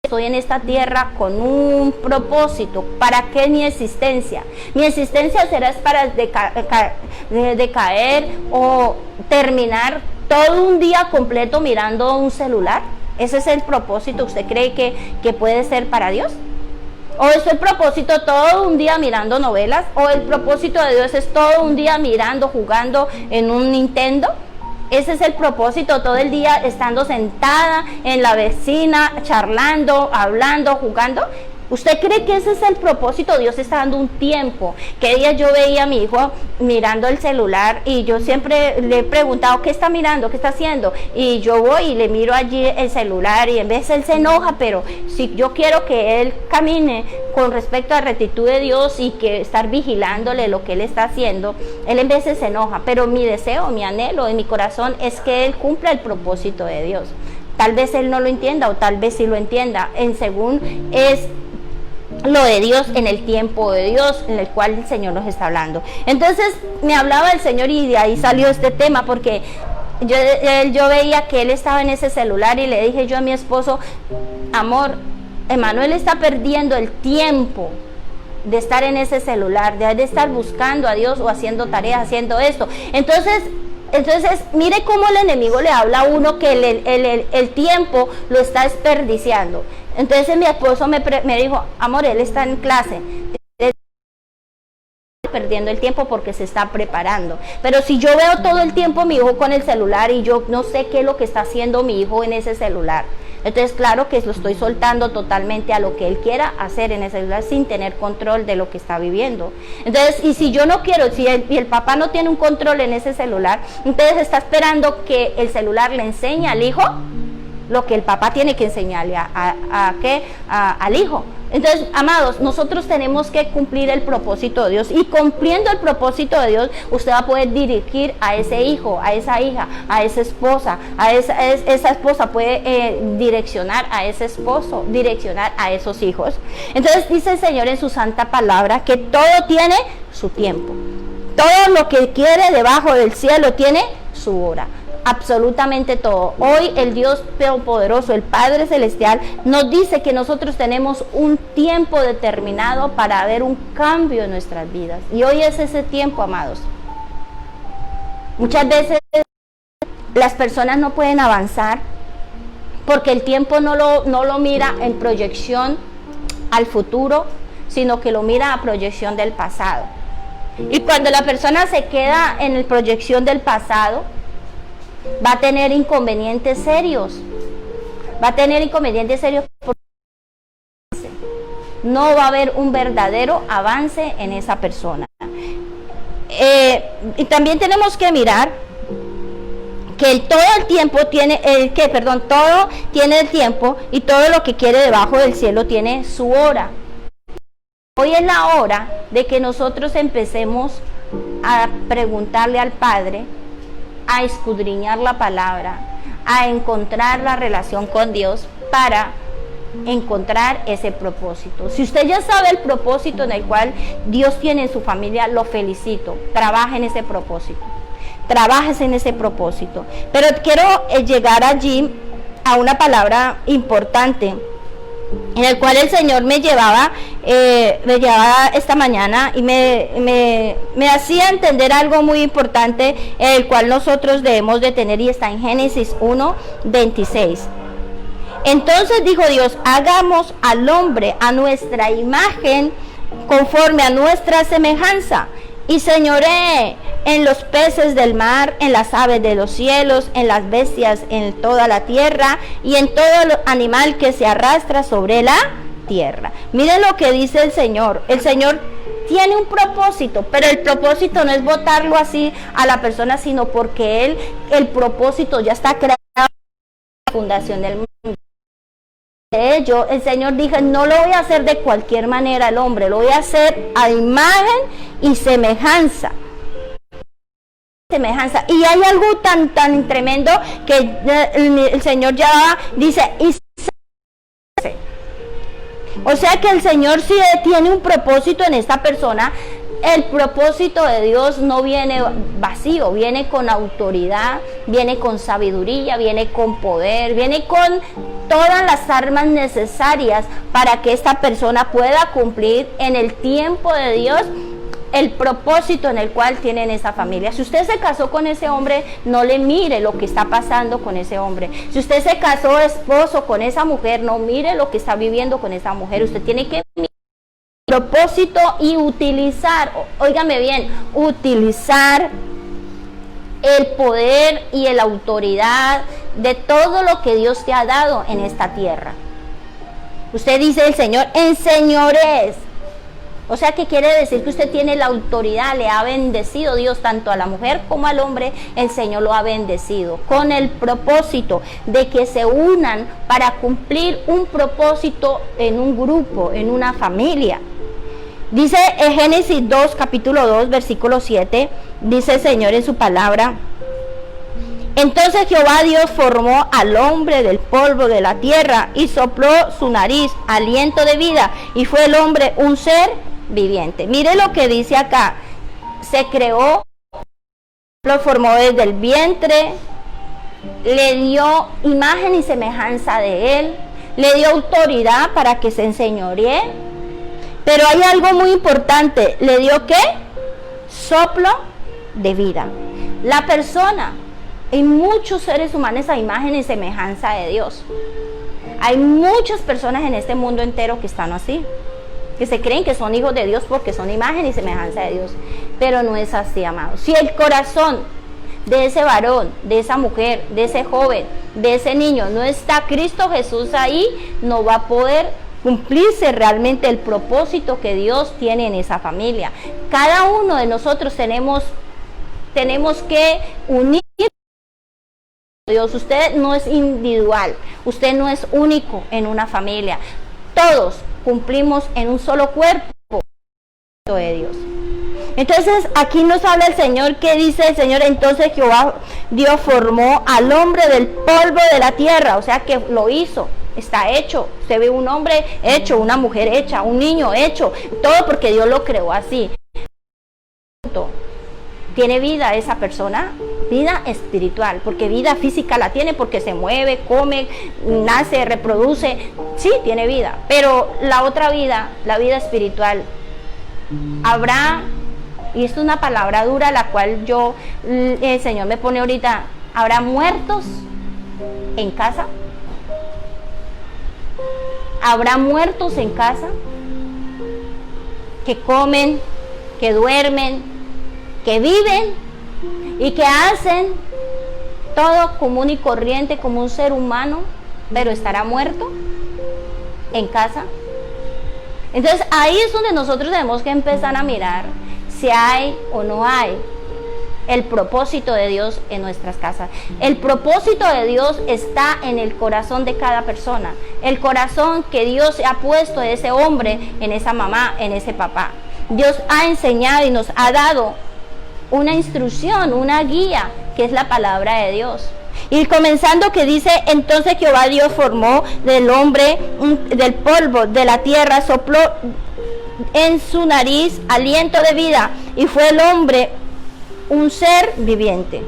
estoy en esta tierra con un propósito. ¿Para qué mi existencia? Mi existencia será para decaer o terminar todo un día completo mirando un celular. ¿Ese es el propósito? ¿Usted cree que puede ser para Dios? ¿O es el propósito todo un día mirando novelas? ¿O el propósito de Dios es todo un día mirando, jugando en un Nintendo? Ese es el propósito, todo el día estando sentada en la vecina, charlando, hablando, jugando. ¿Usted cree que ese es el propósito? Dios está dando un tiempo. Que día yo veía a mi hijo mirando el celular y yo siempre le he preguntado, ¿qué está mirando? ¿Qué está haciendo? Y yo voy y le miro allí el celular y en vez él se enoja, pero si yo quiero que él camine con respecto a rectitud de Dios y que estar vigilándole lo que él está haciendo, él en veces se enoja, pero mi deseo, mi anhelo en mi corazón es que él cumpla el propósito de Dios. Tal vez él no lo entienda o tal vez sí lo entienda, según es lo de Dios, en el tiempo de Dios en el cual el Señor nos está hablando. Entonces me hablaba el Señor y de ahí salió este tema, porque yo veía que él estaba en ese celular y le dije yo a mi esposo: amor, Emanuel está perdiendo el tiempo de estar en ese celular, de estar buscando a Dios o haciendo tareas, haciendo esto. Entonces, mire cómo el enemigo le habla a uno que el tiempo lo está desperdiciando. Entonces mi esposo me dijo: amor, él está en clase, perdiendo el tiempo porque se está preparando. Pero si yo veo todo el tiempo a mi hijo con el celular y yo no sé qué es lo que está haciendo mi hijo en ese celular, entonces claro que lo estoy soltando totalmente a lo que él quiera hacer en ese celular sin tener control de lo que está viviendo. Entonces, y si yo no quiero, si el papá no tiene un control en ese celular, entonces está esperando que el celular le enseñe al hijo lo que el papá tiene que enseñarle al hijo. Entonces, amados, nosotros tenemos que cumplir el propósito de Dios, y cumpliendo el propósito de Dios, usted va a poder dirigir a ese hijo, a esa hija, a esa esposa, esa esposa puede direccionar a ese esposo, direccionar a esos hijos. Entonces dice el Señor en su santa palabra que todo tiene su tiempo, todo lo que quiere debajo del cielo tiene su hora. Absolutamente todo. Hoy el Dios Todopoderoso, el Padre Celestial, nos dice que nosotros tenemos un tiempo determinado para ver un cambio en nuestras vidas. Y hoy es ese tiempo, amados. Muchas veces las personas no pueden avanzar porque el tiempo no lo mira en proyección al futuro, sino que lo mira a proyección del pasado. Y cuando la persona se queda en la proyección del pasado, va a tener inconvenientes serios. va a tener inconvenientes serios. No va a haber un verdadero avance en esa persona. Y también tenemos que mirar que todo el tiempo tiene, todo tiene el tiempo, y todo lo que quiere debajo del cielo tiene su hora. Hoy es la hora de que nosotros empecemos a preguntarle al Padre, a escudriñar la palabra, a encontrar la relación con Dios para encontrar ese propósito. Si usted ya sabe el propósito en el cual Dios tiene en su familia, lo felicito. Trabaje en ese propósito. Trabajes en ese propósito. Pero quiero llegar allí a una palabra importante, en el cual el Señor me llevaba esta mañana y me hacía entender algo muy importante, el cual nosotros debemos de tener, y está en Génesis 1:26. Entonces dijo Dios: hagamos al hombre a nuestra imagen, conforme a nuestra semejanza, y señoree en los peces del mar, en las aves de los cielos, en las bestias, en toda la tierra, y en todo animal que se arrastra sobre la tierra. Miren lo que dice el Señor. El Señor tiene un propósito, pero el propósito no es botarlo así a la persona, sino porque el propósito ya está creado en la fundación del mundo. De ello, el Señor dijo: no lo voy a hacer de cualquier manera al hombre, lo voy a hacer a imagen y semejanza. Y hay algo tan tremendo que el Señor ya dice: o sea que el Señor sí tiene un propósito en esta persona. El propósito de Dios no viene vacío, viene con autoridad, viene con sabiduría, viene con poder, viene con todas las armas necesarias para que esta persona pueda cumplir en el tiempo de Dios el propósito en el cual tienen esa familia. Si usted se casó con ese hombre, no le mire lo que está pasando con ese hombre. Si usted se casó esposo con esa mujer, no mire lo que está viviendo con esa mujer. Usted tiene que mirar el propósito y utilizar, óigame bien, utilizar el poder y la autoridad de todo lo que Dios te ha dado en esta tierra. Usted dice: el Señor, enseñores. O sea que quiere decir que usted tiene la autoridad, le ha bendecido Dios tanto a la mujer como al hombre. El Señor lo ha bendecido con el propósito de que se unan para cumplir un propósito en un grupo, en una familia. Dice en Génesis 2, capítulo 2, versículo 7, dice el Señor en su palabra: entonces Jehová Dios formó al hombre del polvo de la tierra y sopló su nariz aliento de vida, y fue el hombre un ser viviente. Mire lo que dice acá: se creó, lo formó desde el vientre, le dio imagen y semejanza de él, le dio autoridad para que se enseñoree. Pero hay algo muy importante: le dio ¿qué? Soplo de vida. La persona, hay muchos seres humanos a imagen y semejanza de Dios. Hay muchas personas en este mundo entero que están así, que se creen que son hijos de Dios porque son imagen y semejanza de Dios, pero no es así, amados. Si el corazón de ese varón, de esa mujer, de ese joven, de ese niño no está Cristo Jesús ahí, no va a poder cumplirse realmente el propósito que Dios tiene en esa familia. Cada uno de nosotros tenemos que unir a Dios. Usted no es individual, usted no es único en una familia. Todos cumplimos en un solo cuerpo de Dios. Entonces aquí nos habla el Señor. ¿Qué dice el Señor? Entonces Jehová Dios formó al hombre del polvo de la tierra, o sea que lo hizo, está hecho. Usted ve un hombre hecho, una mujer hecha, un niño hecho, todo porque Dios lo creó así. ¿Tiene vida esa persona? Vida espiritual, porque vida física la tiene porque se mueve, come, nace, reproduce, sí, tiene vida, pero la otra vida, la vida espiritual, habrá, y esto es una palabra dura la cual el Señor me pone ahorita, ¿habrá muertos en casa? ¿Habrá muertos en casa? Que comen, que duermen, que viven y que hacen todo común y corriente como un ser humano, pero estará muerto en casa. Entonces ahí es donde nosotros tenemos que empezar a mirar si hay o no hay el propósito de Dios en nuestras casas. El propósito de Dios está en el corazón de cada persona. El corazón que Dios ha puesto en ese hombre, en esa mamá, en ese papá. Dios ha enseñado y nos ha dado una instrucción, una guía, que es la palabra de Dios. Y comenzando que dice, entonces Jehová Dios formó del hombre del polvo de la tierra, sopló en su nariz aliento de vida, y fue el hombre un ser viviente.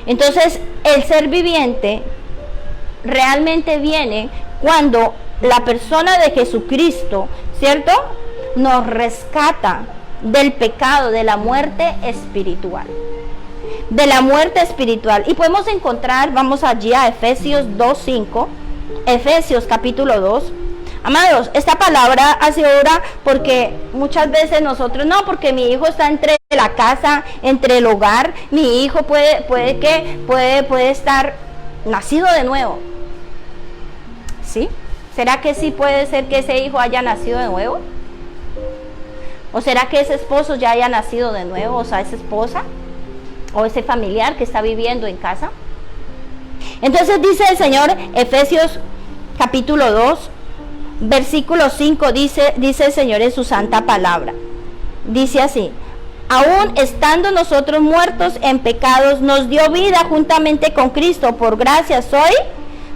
Entonces el ser viviente realmente viene cuando la persona de Jesucristo, ¿cierto?, nos rescata del pecado, de la muerte espiritual. De la muerte espiritual. Y podemos encontrar, vamos allí a Efesios 2:5, Efesios capítulo 2. Amados, esta palabra hace hora porque muchas veces nosotros, no, porque mi hijo está entre la casa, entre el hogar, mi hijo puede estar nacido de nuevo. ¿Sí? ¿Será que sí puede ser que ese hijo haya nacido de nuevo? ¿O será que ese esposo ya haya nacido de nuevo? O sea, esa esposa o ese familiar que está viviendo en casa. Entonces dice el Señor, Efesios capítulo 2, versículo 5, dice el Señor en su santa palabra. Dice así: aún estando nosotros muertos en pecados, nos dio vida juntamente con Cristo, por gracia sois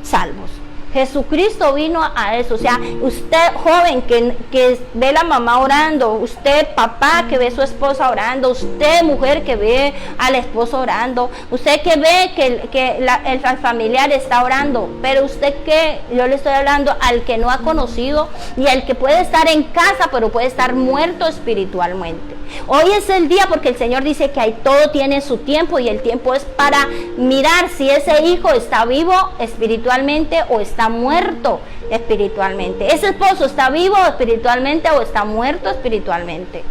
salvos. Jesucristo vino a eso. O sea, usted joven que ve la mamá orando, usted papá que ve a su esposa orando, usted mujer que ve al esposo orando, usted que ve que el familiar está orando, pero usted que, yo le estoy hablando al que no ha conocido y al que puede estar en casa pero puede estar muerto espiritualmente. Hoy es el día, porque el Señor dice que todo tiene su tiempo, y el tiempo es para mirar si ese hijo está vivo espiritualmente o está muerto espiritualmente. Ese esposo está vivo espiritualmente o está muerto espiritualmente.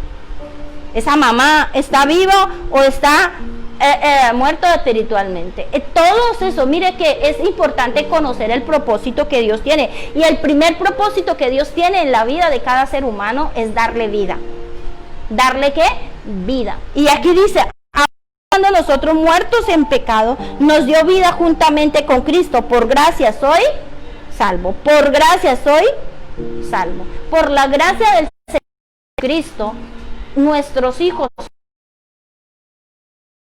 Esa mamá está vivo o está muerto espiritualmente. Todo eso, mire que es importante conocer el propósito que Dios tiene. Y el primer propósito que Dios tiene en la vida de cada ser humano es darle vida. ¿Darle qué? Vida. Y aquí dice, cuando nosotros muertos en pecado, nos dio vida juntamente con Cristo. Por gracia soy salvo. Por gracia soy salvo. Por la gracia del Señor Cristo, nuestros hijos.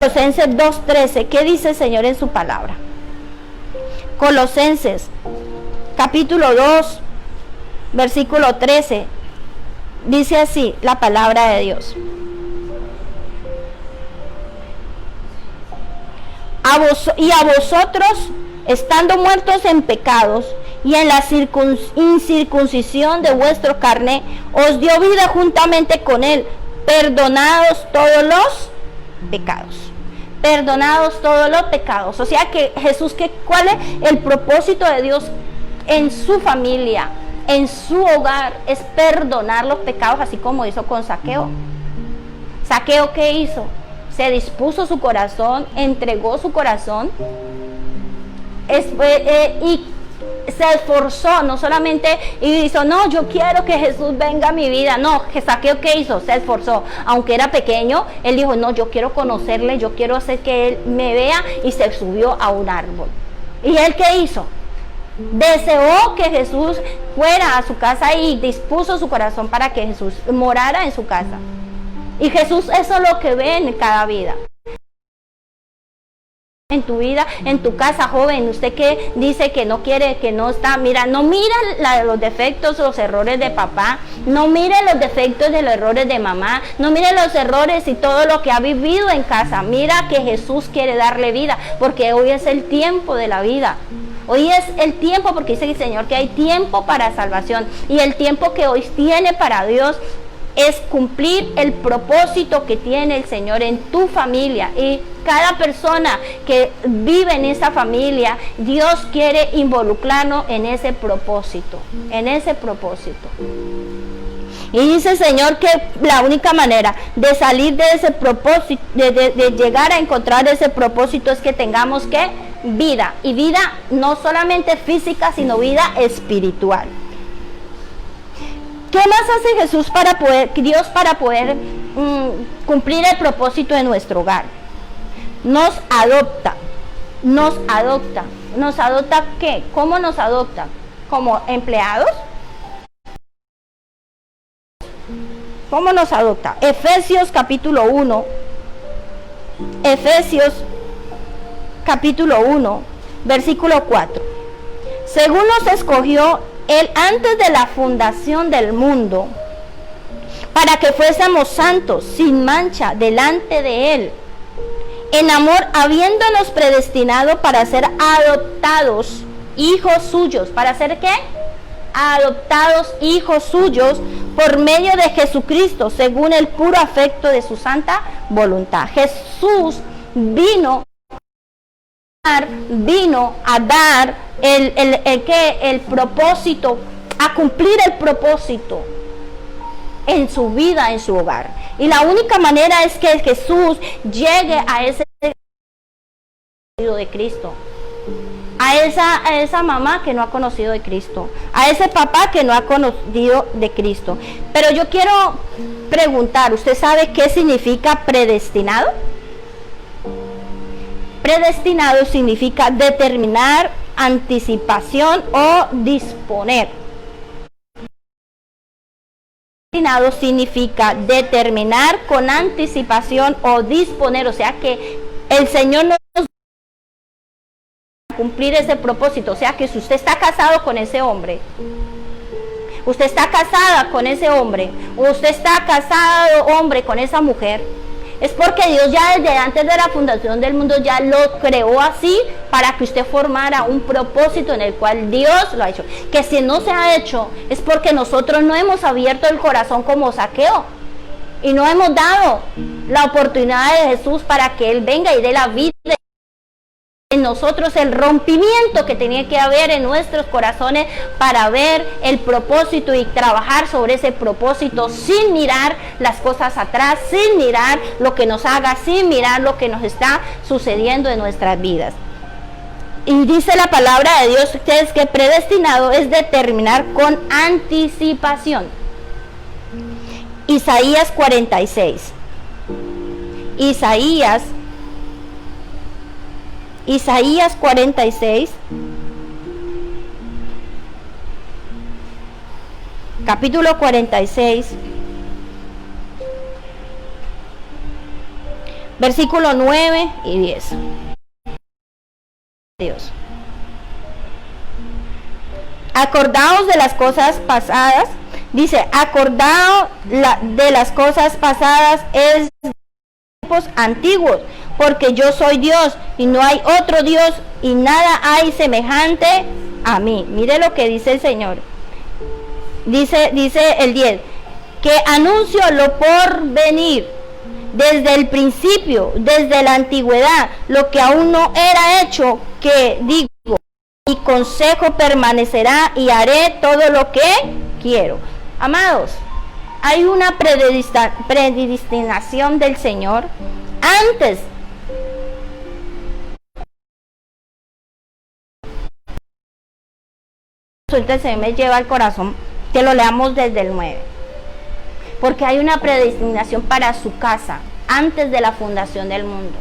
Colosenses 2:13, ¿qué dice el Señor en su palabra? Colosenses capítulo 2, versículo 13. Dice así la palabra de Dios: y a vosotros, estando muertos en pecados y en la incircuncisión de vuestra carne, os dio vida juntamente con él, perdonados todos los pecados. Perdonados todos los pecados. O sea que Jesús, ¿cuál es el propósito de Dios en su familia, en su hogar? Es perdonar los pecados, así como hizo con Zaqueo. Zaqueo, ¿qué hizo? Se dispuso su corazón, entregó su corazón y se esforzó, no solamente y dijo, no, yo quiero que Jesús venga a mi vida. No, Zaqueo, ¿qué hizo? Se esforzó, aunque era pequeño. Él dijo, no, yo quiero conocerle, yo quiero hacer que él me vea, y se subió a un árbol. ¿Y él qué hizo? Deseó que Jesús fuera a su casa y dispuso su corazón para que Jesús morara en su casa. Y Jesús, eso es lo que ve en cada vida. En tu vida, en tu casa, joven, usted que dice que no quiere, que no está, mira, no mira los defectos, los errores de papá, no mire los defectos de los errores de mamá, no mire los errores y todo lo que ha vivido en casa. Mira que Jesús quiere darle vida, porque hoy es el tiempo de la vida. Hoy es el tiempo, porque dice el Señor que hay tiempo para salvación, y el tiempo que hoy tiene para Dios es cumplir el propósito que tiene el Señor en tu familia. Y cada persona que vive en esa familia, Dios quiere involucrarnos en ese propósito, en ese propósito. Y dice el Señor que la única manera de salir de ese propósito, de llegar a encontrar ese propósito, es que tengamos que vida, y vida no solamente física, sino vida espiritual. ¿Qué más hace Dios para poder cumplir el propósito de nuestro hogar? Nos adopta. ¿Nos adopta qué? ¿Cómo nos adopta? ¿Como empleados? ¿Cómo nos adopta? Efesios capítulo 1, versículo 4. Según nos escogió Él antes de la fundación del mundo, para que fuésemos santos, sin mancha, delante de Él, en amor, habiéndonos predestinado para ser adoptados hijos suyos. ¿Para ser qué? Adoptados hijos suyos por medio de Jesucristo, según el puro afecto de su santa voluntad. Jesús vino a dar el propósito, a cumplir el propósito en su vida, en su hogar. Y la única manera es que Jesús llegue a ese de Cristo, a esa mamá que no ha conocido de Cristo, a ese papá que no ha conocido de Cristo. Pero yo quiero preguntar, ¿usted sabe qué significa predestinado? Predestinado significa determinar, anticipación o disponer. Predestinado significa determinar con anticipación o disponer, o sea que el Señor nos va a cumplir ese propósito. O sea que si usted está casado con ese hombre, usted está casada con ese hombre, o usted está casado, hombre, con esa mujer, es porque Dios ya desde antes de la fundación del mundo ya lo creó así para que usted formara un propósito en el cual Dios lo ha hecho. Que si no se ha hecho es porque nosotros no hemos abierto el corazón como Zaqueo y no hemos dado la oportunidad de Jesús para que Él venga y dé la vida en nosotros, el rompimiento que tenía que haber en nuestros corazones para ver el propósito y trabajar sobre ese propósito sin mirar las cosas atrás, sin mirar lo que nos haga, sin mirar lo que nos está sucediendo en nuestras vidas. Y dice la palabra de Dios, ustedes, que predestinado es determinar con anticipación. Isaías 46. Isaías 46, capítulo 46, versículo 9 y 10. Dios. Acordaos de las cosas pasadas, dice, acordaos de las cosas pasadas es tiempos antiguos, porque yo soy Dios y no hay otro Dios y nada hay semejante a mí. Mire lo que dice el Señor. Dice el 10, que anuncio lo por venir desde el principio, desde la antigüedad, lo que aún no era hecho, que digo, mi consejo permanecerá y haré todo lo que quiero. Amados, hay una predestinación del Señor antes. El Señor me lleva al corazón que lo leamos desde el 9, porque hay una predestinación para su casa antes de la fundación del mundo.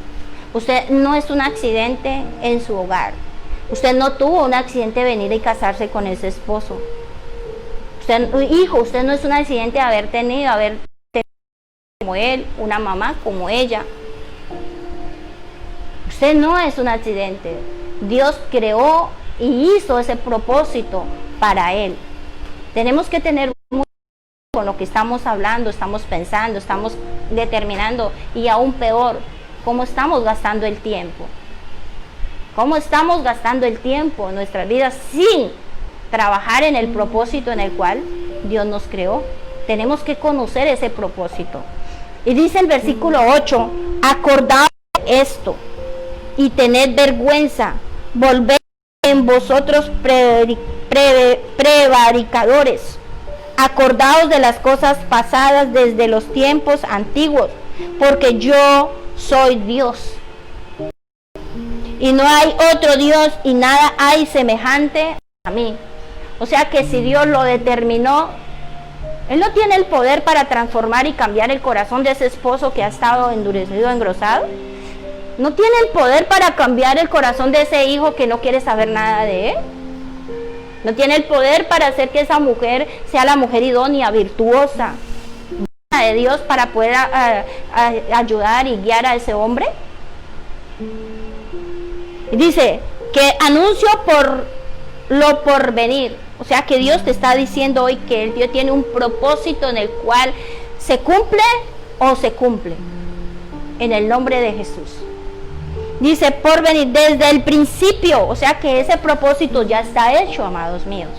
Usted no es un accidente en su hogar, usted no tuvo un accidente de venir y casarse con ese esposo. Usted no es un accidente de haber tenido como él, una mamá como ella. Usted no es un accidente. Dios creó y hizo ese propósito para él. Tenemos que tener mucho con lo que estamos hablando, estamos pensando, estamos determinando, y aún peor, cómo estamos gastando el tiempo. Cómo estamos gastando el tiempo en nuestras vidas sin trabajar en el propósito en el cual Dios nos creó. Tenemos que conocer ese propósito. Y dice el versículo 8, acordaos esto y tened vergüenza, volved en vosotros prevaricadores, acordaos de las cosas pasadas desde los tiempos antiguos, porque yo soy Dios. y no hay otro Dios y nada hay semejante a mí. O sea que si Dios lo determinó, Él no tiene el poder para transformar y cambiar el corazón de ese esposo que ha estado endurecido, engrosado. No tiene el poder para cambiar el corazón de ese hijo que no quiere saber nada de él. No tiene el poder para hacer que esa mujer sea la mujer idónea, virtuosa, de Dios, para poder ayudar y guiar a ese hombre. Dice que anuncio por lo por venir. O sea que Dios te está diciendo hoy que Dios tiene un propósito en el cual se cumple o se cumple. En el nombre de Jesús. Dice por venir desde el principio. O sea que ese propósito ya está hecho, amados míos.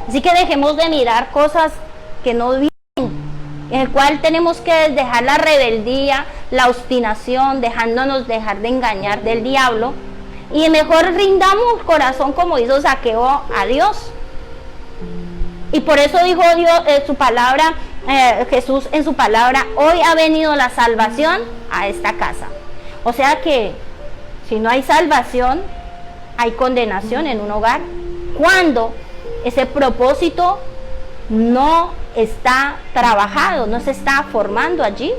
Así que dejemos de mirar cosas que no vienen, en el cual tenemos que dejar la rebeldía, la obstinación, dejándonos dejar de engañar del diablo. Y mejor rindamos corazón como hizo Zaqueo a Dios. Y por eso dijo Dios en su palabra, Jesús en su palabra, hoy ha venido la salvación a esta casa. O sea que si no hay salvación, hay condenación en un hogar. Cuando ese propósito no está trabajado, no se está formando allí.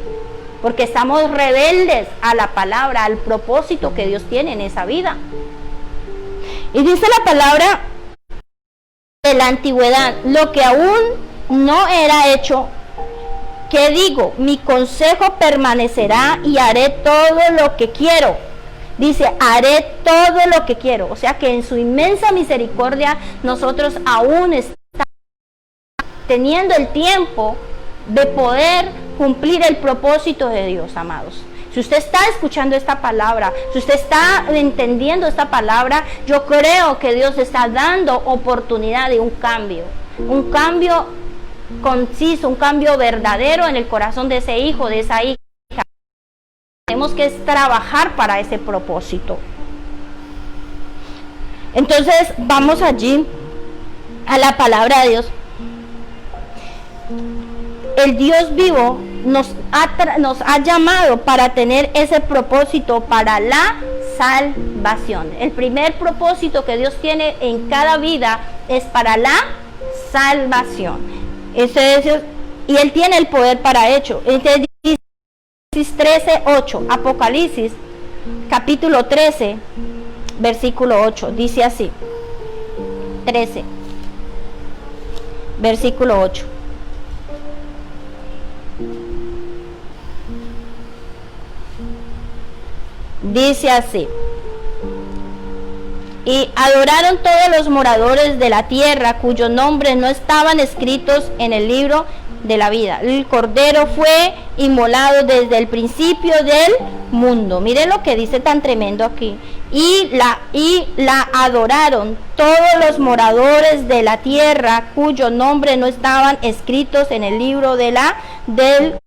Porque estamos rebeldes a la palabra, al propósito que Dios tiene en esa vida. Y dice la palabra de la antigüedad, lo que aún no era hecho, ¿qué digo? Mi consejo permanecerá y haré todo lo que quiero. Dice, haré todo lo que quiero. O sea que en su inmensa misericordia nosotros aún estamos teniendo el tiempo de poder cumplir el propósito de Dios, amados. Si usted está escuchando esta palabra, si usted está entendiendo esta palabra, yo creo que Dios está dando oportunidad de un cambio conciso, un cambio verdadero en el corazón de ese hijo, de esa hija. Tenemos que trabajar para ese propósito. Entonces vamos allí a la palabra de Dios. El Dios vivo nos ha llamado para tener ese propósito para la salvación. El primer propósito que Dios tiene en cada vida es para la salvación. Y Él tiene el poder para ello. Entonces, Génesis 13:8, Apocalipsis capítulo 13, versículo 8, dice así, 13, versículo 8. Dice así: y adoraron todos los moradores de la tierra cuyos nombres no estaban escritos en el libro de la vida. El cordero fue inmolado desde el principio del mundo. Miren lo que dice tan tremendo aquí. Y la adoraron todos los moradores de la tierra cuyos nombres no estaban escritos en el libro de del.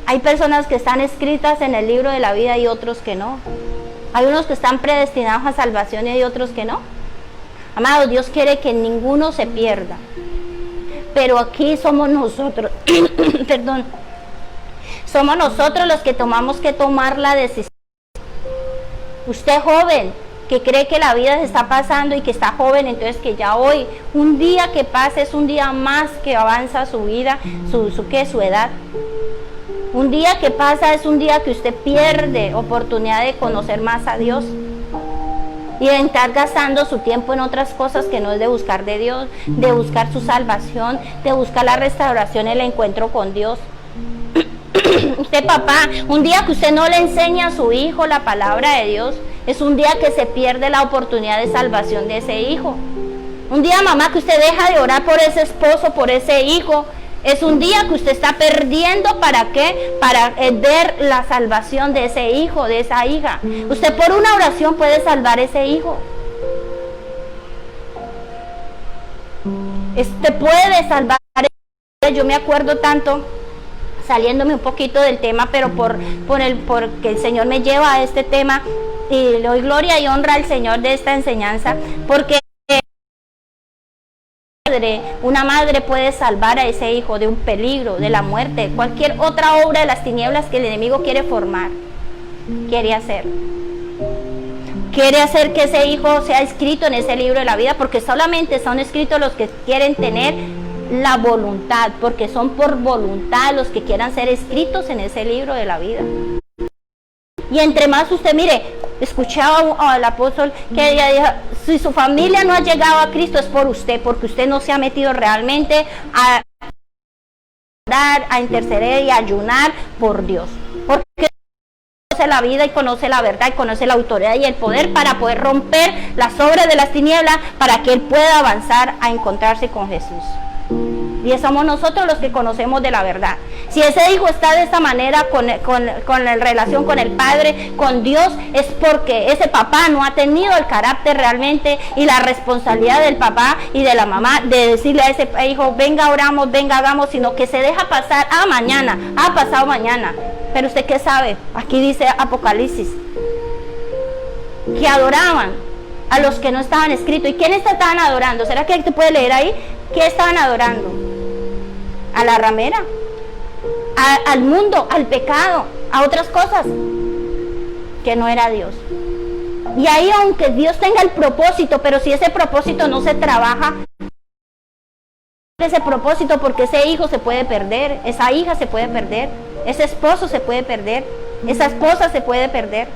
Hay personas que están escritas en el libro de la vida y otros que no. Hay unos que están predestinados a salvación y hay otros que no. Amados, Dios quiere que ninguno se pierda. Pero aquí somos nosotros, perdón, somos nosotros los que tomamos que tomar la decisión. Usted joven, que cree que la vida se está pasando y que está joven, entonces que ya hoy, un día que pase es un día más que avanza su vida, su edad. Un día que pasa es un día que usted pierde oportunidad de conocer más a Dios y de estar gastando su tiempo en otras cosas que no es de buscar de Dios, de buscar su salvación, de buscar la restauración, el encuentro con Dios. Usted, papá, un día que usted no le enseña a su hijo la palabra de Dios, es un día que se pierde la oportunidad de salvación de ese hijo. Un día, mamá, que usted deja de orar por ese esposo, por ese hijo, es un día que usted está perdiendo. ¿Para qué? Para ver la salvación de ese hijo, de esa hija. Usted por una oración puede salvar ese hijo. Puede salvar. Yo me acuerdo tanto, saliéndome un poquito del tema, pero porque el Señor me lleva a este tema, y le doy gloria y honra al Señor de esta enseñanza, porque una madre puede salvar a ese hijo de un peligro, de la muerte, cualquier otra obra de las tinieblas que el enemigo quiere formar. quiere hacer. Quiere hacer que ese hijo sea escrito en ese libro de la vida, porque solamente son escritos los que quieren tener la voluntad, porque son por voluntad los que quieran ser escritos en ese libro de la vida. Y entre más usted, mire, escuchaba al apóstol que ella dijo, si su familia no ha llegado a Cristo es por usted, porque usted no se ha metido realmente a orar, a interceder y a ayunar por Dios. Porque conoce la vida y conoce la verdad y conoce la autoridad y el poder para poder romper las obras de las tinieblas, para que él pueda avanzar a encontrarse con Jesús. Y somos nosotros los que conocemos de la verdad. Si ese hijo está de esta manera con la relación con el Padre, con Dios, es porque ese papá no ha tenido el carácter realmente y la responsabilidad del papá y de la mamá de decirle a ese hijo, venga, oramos, venga, hagamos, sino que se deja pasar a mañana, a pasado mañana. Pero usted qué sabe, aquí dice Apocalipsis, que adoraban a los que no estaban escritos. ¿Y quiénes estaban adorando? ¿Será que te puede leer ahí? ¿Qué estaban adorando? A la ramera, al mundo, al pecado, a otras cosas que no era Dios. Y ahí, aunque Dios tenga el propósito, pero si ese propósito no se trabaja, ese propósito, porque ese hijo se puede perder, esa hija se puede perder, ese esposo se puede perder, esa esposa se puede perder.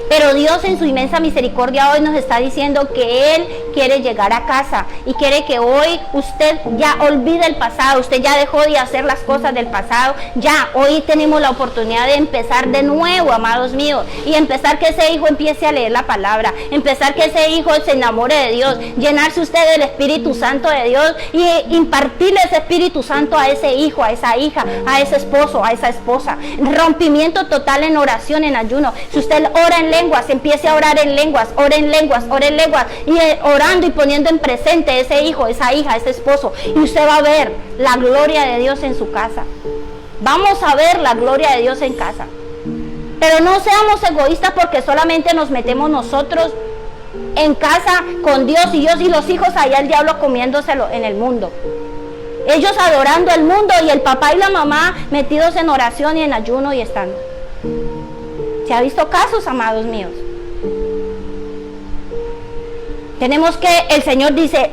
Pero Dios en su inmensa misericordia hoy nos está diciendo que Él quiere llegar a casa y quiere que hoy usted ya olvide el pasado, usted ya dejó de hacer las cosas del pasado, ya hoy tenemos la oportunidad de empezar de nuevo, amados míos, y empezar que ese hijo empiece a leer la palabra, empezar que ese hijo se enamore de Dios, llenarse usted del Espíritu Santo de Dios y impartirle ese Espíritu Santo a ese hijo, a esa hija, a ese esposo, a esa esposa. Rompimiento total en oración, en ayuno. Si usted ora en lenguas, empiece a orar en lenguas, ore en lenguas, ore en lenguas, y orando y poniendo en presente ese hijo, esa hija, ese esposo, y usted va a ver la gloria de Dios en su casa. Vamos a ver la gloria de Dios en casa. Pero no seamos egoístas porque solamente nos metemos nosotros en casa con Dios y los hijos allá, el diablo comiéndoselo en el mundo. Ellos adorando al mundo y el papá y la mamá metidos en oración y en ayuno y estando. ¿Se ha visto casos, amados míos? Tenemos que, el Señor dice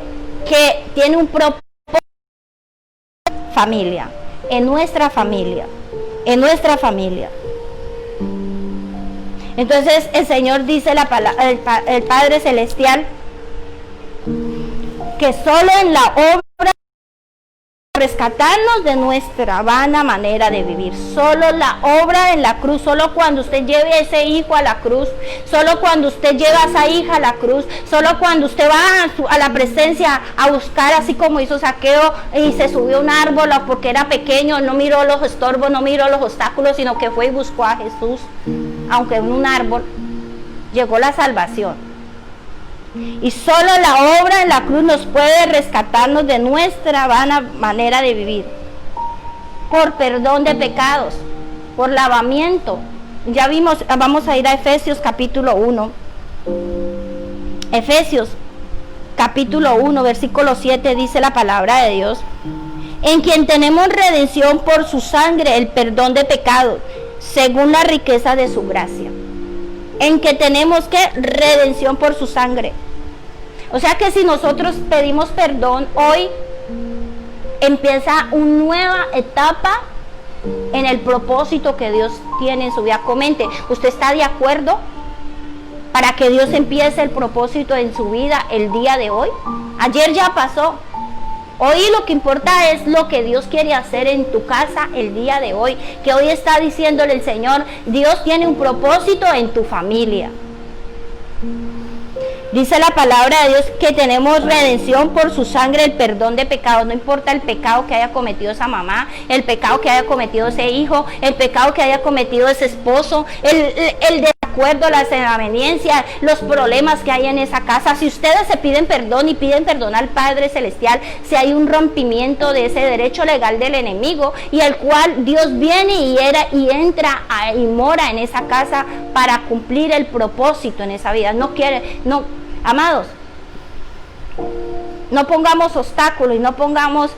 que tiene un propósito familia, en nuestra familia, en nuestra familia. Entonces el Señor dice el Padre Celestial que solo en la obra rescatarnos de nuestra vana manera de vivir, solo la obra en la cruz, solo cuando usted lleve a ese hijo a la cruz, solo cuando usted lleva a esa hija a la cruz, solo cuando usted va a la presencia a buscar, así como hizo Zaqueo y se subió a un árbol porque era pequeño, no miró los estorbos, no miró los obstáculos, sino que fue y buscó a Jesús, aunque en un árbol, llegó la salvación. Y solo la obra en la cruz nos puede rescatarnos de nuestra vana manera de vivir, por perdón de pecados, por lavamiento. Ya vimos, vamos a ir a Efesios capítulo 1. Efesios capítulo 1, versículo 7 dice la palabra de Dios: en quien tenemos redención por su sangre, el perdón de pecados, según la riqueza de su gracia. En que tenemos que redención por su sangre. O sea que si nosotros pedimos perdón, hoy empieza una nueva etapa en el propósito que Dios tiene en su vida. Comente, ¿usted está de acuerdo para que Dios empiece el propósito en su vida el día de hoy? Ayer ya pasó. Hoy lo que importa es lo que Dios quiere hacer en tu casa el día de hoy. Que hoy está diciéndole el Señor, Dios tiene un propósito en tu familia. Dice la palabra de Dios que tenemos redención por su sangre, el perdón de pecados. No importa el pecado que haya cometido esa mamá, el pecado que haya cometido ese hijo, el pecado que haya cometido ese esposo, el desacuerdo, la desaveniencia, los problemas que hay en esa casa. Si ustedes se piden perdón y piden perdón al Padre Celestial, si hay un rompimiento de ese derecho legal del enemigo, y el cual Dios viene y entra y mora en esa casa para cumplir el propósito en esa vida. Amados, no pongamos obstáculos y no pongamos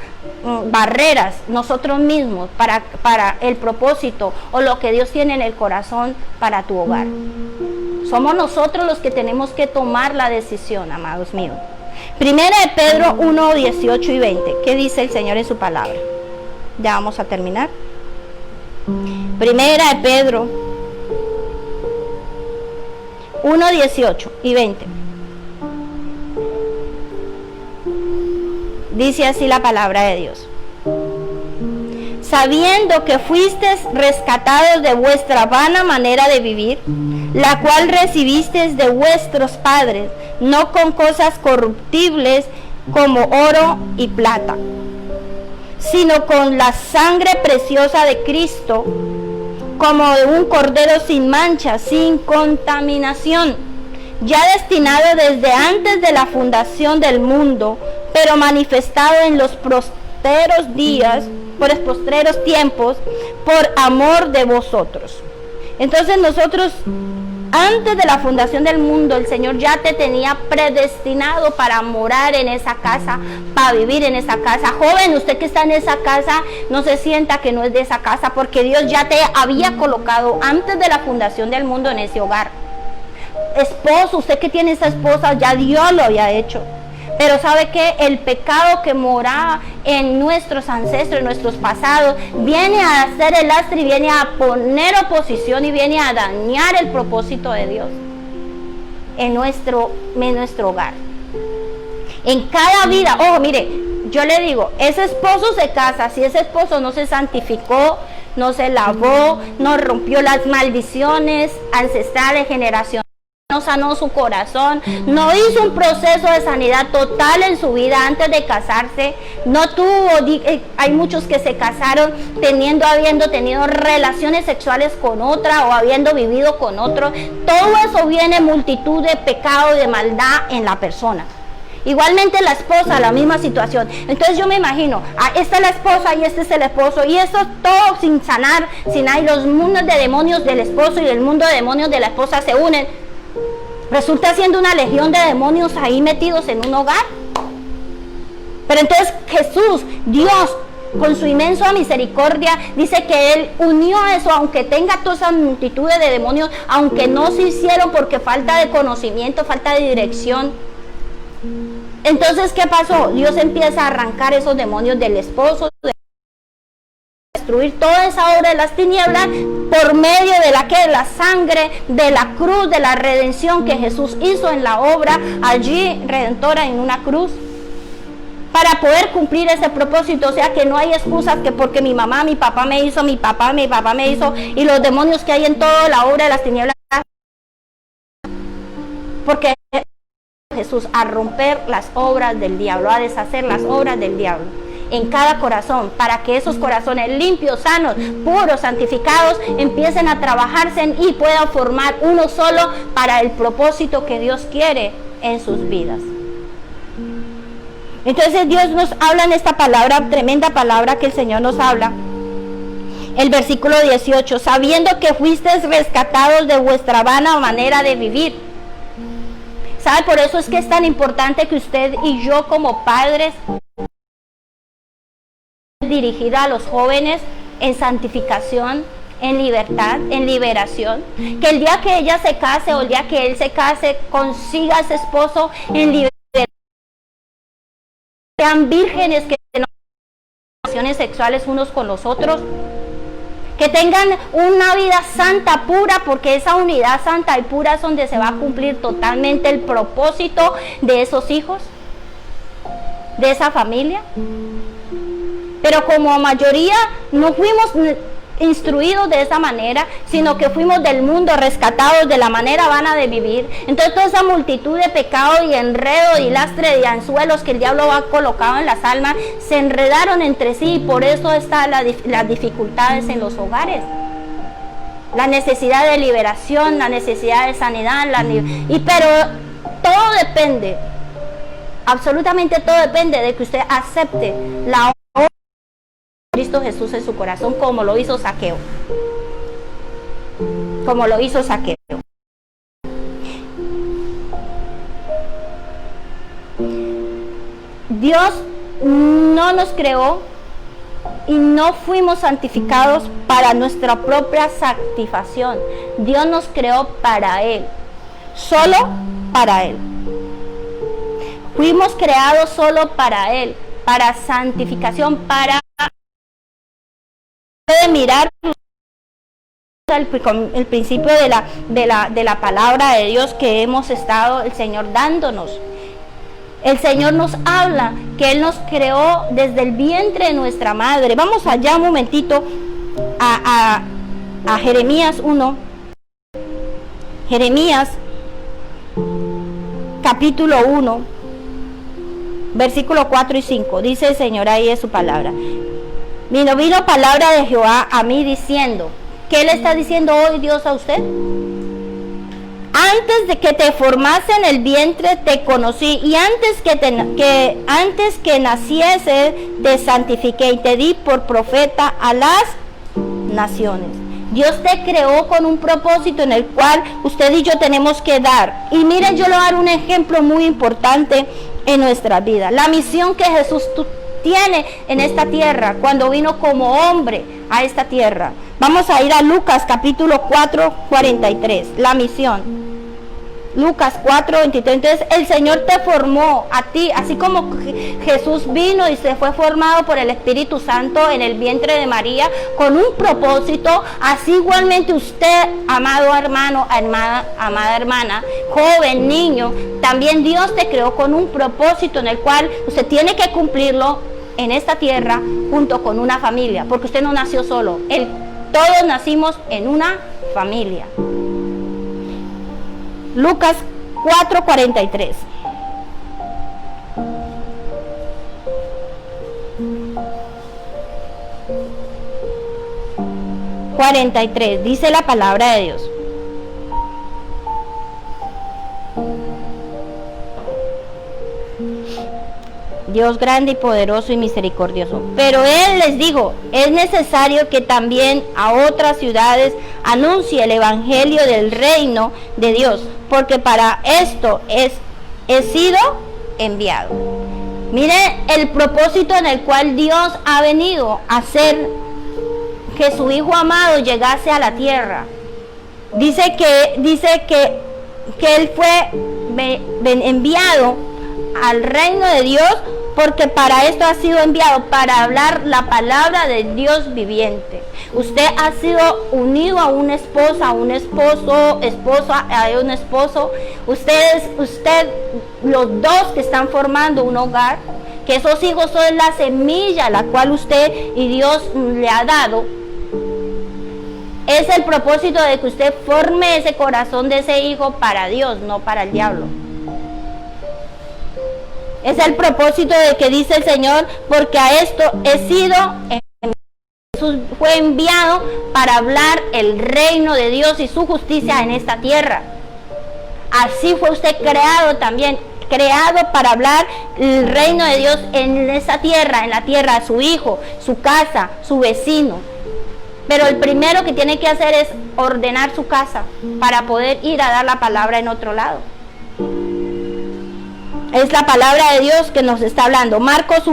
barreras nosotros mismos para el propósito o lo que Dios tiene en el corazón para tu hogar. Somos nosotros los que tenemos que tomar la decisión, amados míos. Primera de Pedro 1, 18 y 20. ¿Qué dice el Señor en su palabra? Ya vamos a terminar. Primera de Pedro 1, 18 y 20. Dice así la palabra de Dios. Sabiendo que fuisteis rescatados de vuestra vana manera de vivir, la cual recibisteis de vuestros padres, no con cosas corruptibles como oro y plata, sino con la sangre preciosa de Cristo, como de un cordero sin mancha, sin contaminación, ya destinado desde antes de la fundación del mundo, pero manifestado en los postreros días, por los postreros tiempos, por amor de vosotros. Entonces nosotros, antes de la fundación del mundo, el Señor ya te tenía predestinado para morar en esa casa, para vivir en esa casa. Joven, usted que está en esa casa, no se sienta que no es de esa casa, porque Dios ya te había colocado antes de la fundación del mundo en ese hogar. Esposo, usted que tiene esa esposa, ya Dios lo había hecho. Pero sabe que el pecado que moraba en nuestros ancestros, en nuestros pasados, viene a hacer el lastre y viene a poner oposición y viene a dañar el propósito de Dios en nuestro hogar. En cada vida, ojo, mire, yo le digo, ese esposo se casa, si ese esposo no se santificó, no se lavó, no rompió las maldiciones ancestrales, generacionales, no sanó su corazón, no hizo un proceso de sanidad total en su vida antes de casarse, no tuvo, hay muchos que se casaron habiendo tenido relaciones sexuales con otra o habiendo vivido con otro. Todo eso viene multitud de pecado y de maldad en la persona. Igualmente la esposa, la misma situación. Entonces yo me imagino, esta es la esposa y este es el esposo, y eso todo sin sanar, sin hay los mundos de demonios del esposo y el mundo de demonios de la esposa se unen. Resulta siendo una legión de demonios ahí metidos en un hogar. Pero entonces Jesús, Dios, con su inmensa misericordia, dice que Él unió eso, aunque tenga toda esa multitud de demonios, aunque no se hicieron porque falta de conocimiento, falta de dirección. Entonces, ¿qué pasó? Dios empieza a arrancar esos demonios del esposo, destruir toda esa obra de las tinieblas por medio de la sangre, de la cruz, de la redención que Jesús hizo en la obra allí redentora en una cruz, para poder cumplir ese propósito. O sea que no hay excusas que porque mi mamá, mi papá me hizo, mi papá me hizo, y los demonios que hay en toda la obra de las tinieblas, porque Jesús a romper las obras del diablo, a deshacer las obras del diablo en cada corazón, para que esos corazones limpios, sanos, puros, santificados, empiecen a trabajarse y puedan formar uno solo para el propósito que Dios quiere en sus vidas. Entonces Dios nos habla en esta palabra, tremenda palabra que el Señor nos habla. El versículo 18, sabiendo que fuisteis rescatados de vuestra vana manera de vivir. ¿Sabe? Por eso es que es tan importante que usted y yo como padres dirigir a los jóvenes en santificación, en libertad, en liberación. Que el día que ella se case o el día que él se case, consiga a ese esposo en libertad. Sean vírgenes, que no tengan relaciones sexuales unos con los otros. Que tengan una vida santa, pura, porque esa unidad santa y pura es donde se va a cumplir totalmente el propósito de esos hijos, de esa familia. Pero como mayoría no fuimos instruidos de esa manera, sino que fuimos del mundo rescatados de la manera vana de vivir. Entonces toda esa multitud de pecado y enredo y lastre y anzuelos que el diablo ha colocado en las almas se enredaron entre sí, y por eso están las dificultades en los hogares, la necesidad de liberación, la necesidad de sanidad, pero todo depende, absolutamente todo depende de que usted acepte la obra Cristo Jesús en su corazón, como lo hizo Zaqueo. Como lo hizo Zaqueo. Dios no nos creó y no fuimos santificados para nuestra propia satisfacción. Dios nos creó para Él, solo para Él. Fuimos creados solo para Él, para santificación, para mirar el principio de la palabra de Dios que hemos estado el Señor dándonos. El Señor nos habla que Él nos creó desde el vientre de nuestra madre. Vamos allá un momentito a Jeremías 1. Jeremías capítulo 1, versículo 4 y 5. Dice el Señor ahí en su palabra. Vino palabra de Jehová a mí diciendo. ¿Qué le está diciendo hoy Dios a usted? Antes de que te formase en el vientre te conocí, y antes que naciese te santifiqué y te di por profeta a las naciones. Dios te creó con un propósito en el cual usted y yo tenemos que dar. Y miren, yo le voy a dar un ejemplo muy importante en nuestra vida. La misión que Jesús tiene en esta tierra, cuando vino como hombre a esta tierra. Vamos a ir a Lucas capítulo 4, 43, la misión. Lucas 4, 23. Entonces el Señor te formó a ti, así como Jesús vino y se fue formado por el Espíritu Santo en el vientre de María con un propósito, así igualmente usted, amado hermano, amada hermana, joven, niño, también Dios te creó con un propósito en el cual usted tiene que cumplirlo en esta tierra junto con una familia, porque usted no nació solo, todos nacimos en una familia. Lucas 4, 43. Dice la palabra de Dios. Dios grande y poderoso y misericordioso. Pero Él les dijo, es necesario que también a otras ciudades anuncie el evangelio del reino de Dios, porque para esto he sido enviado. Mire el propósito en el cual Dios ha venido a hacer que su Hijo amado llegase a la tierra. Dice que Él fue enviado al reino de Dios, porque para esto ha sido enviado, para hablar la palabra de Dios viviente. Usted ha sido unido a una esposa, a un esposo, a un esposo. Usted, los dos que están formando un hogar, que esos hijos son la semilla la cual usted y Dios le ha dado. Es el propósito de que usted forme ese corazón de ese hijo para Dios, no para el diablo. Es el propósito de que dice el Señor, porque a esto he sido enviado. Jesús fue enviado para hablar el reino de Dios y su justicia en esta tierra. Así fue usted creado también, creado para hablar el reino de Dios en esta tierra, en la tierra, su hijo, su casa, su vecino. Pero el primero que tiene que hacer es ordenar su casa para poder ir a dar la palabra en otro lado. Es la palabra de Dios que nos está hablando. Marcos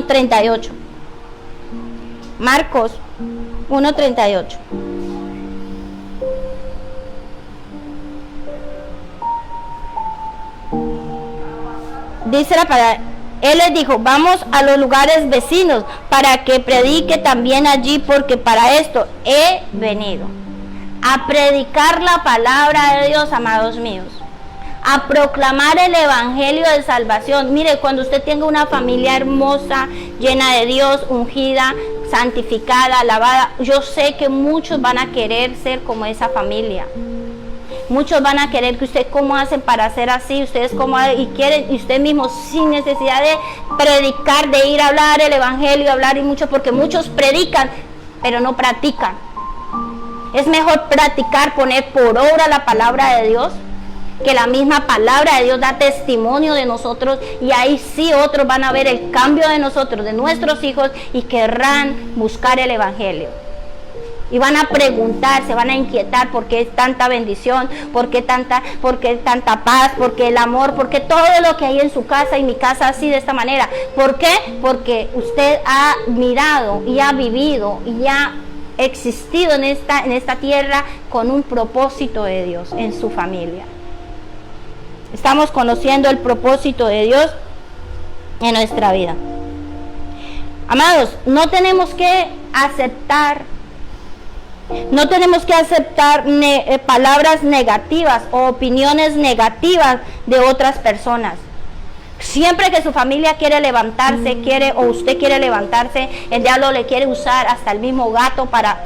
38. Marcos 1:38. Dice la palabra. Él les dijo, vamos a los lugares vecinos para que predique también allí, porque para esto he venido. A predicar la palabra de Dios, amados míos. A proclamar el evangelio de salvación. Mire, cuando usted tenga una familia hermosa, llena de Dios, ungida, santificada, alabada, yo sé que muchos van a querer ser como esa familia. Muchos van a querer que usted cómo hacen para ser así, ustedes cómo y quieren, y usted mismo sin necesidad de predicar, de ir a hablar el evangelio, hablar y mucho, porque muchos predican, pero no practican. Es mejor practicar, poner por obra la palabra de Dios, que la misma palabra de Dios da testimonio de nosotros, y ahí sí otros van a ver el cambio de nosotros, de nuestros hijos, y querrán buscar el evangelio. Y van a preguntar, se van a inquietar por qué tanta bendición, por qué tanta paz, por qué el amor, por qué todo lo que hay en su casa y mi casa así de esta manera. ¿Por qué? Porque usted ha mirado y ha vivido y ha existido en esta tierra con un propósito de Dios en su familia. Estamos conociendo el propósito de Dios en nuestra vida. Amados, no tenemos que aceptar palabras negativas o opiniones negativas de otras personas. Siempre que su familia quiere levantarse, o usted quiere levantarse, el diablo le quiere usar hasta el mismo gato para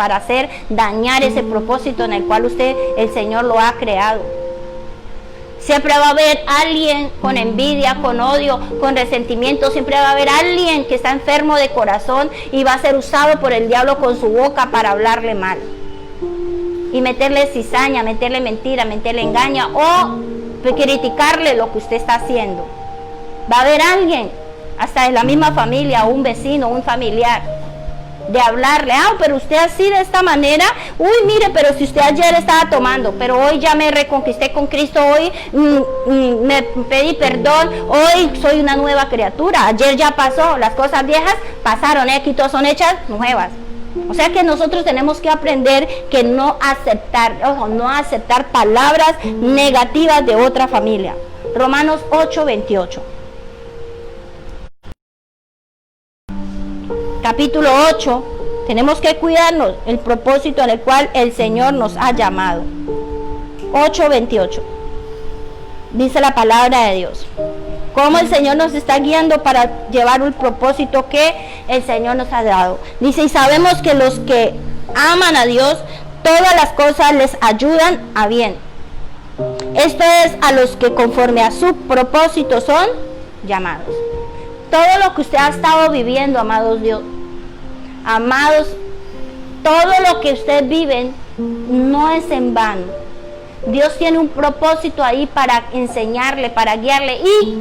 dañar ese propósito en el cual el Señor lo ha creado. Siempre va a haber alguien con envidia, con odio, con resentimiento. Siempre va a haber alguien que está enfermo de corazón y va a ser usado por el diablo con su boca para hablarle mal. Y meterle cizaña, meterle mentira, meterle engaño o criticarle lo que usted está haciendo. Va a haber alguien, hasta de la misma familia, o un vecino, un familiar, de hablarle, pero usted así de esta manera, mire, pero si usted ayer estaba tomando, pero hoy ya me reconquisté con Cristo, hoy me pedí perdón, hoy soy una nueva criatura, ayer ya pasó, las cosas viejas pasaron, aquí todas son hechas nuevas. O sea que nosotros tenemos que aprender que no aceptar palabras negativas de otra familia. Romanos 8:28. Capítulo 8, tenemos que cuidarnos el propósito en el cual el Señor nos ha llamado. 8:28. Dice la palabra de Dios. Cómo el Señor nos está guiando para llevar un propósito que el Señor nos ha dado. Dice, y sabemos que los que aman a Dios, todas las cosas les ayudan a bien. Esto es a los que conforme a su propósito son llamados. Todo lo que usted ha estado viviendo, amados, todo lo que usted vive no es en vano. Dios tiene un propósito ahí para enseñarle, para guiarle y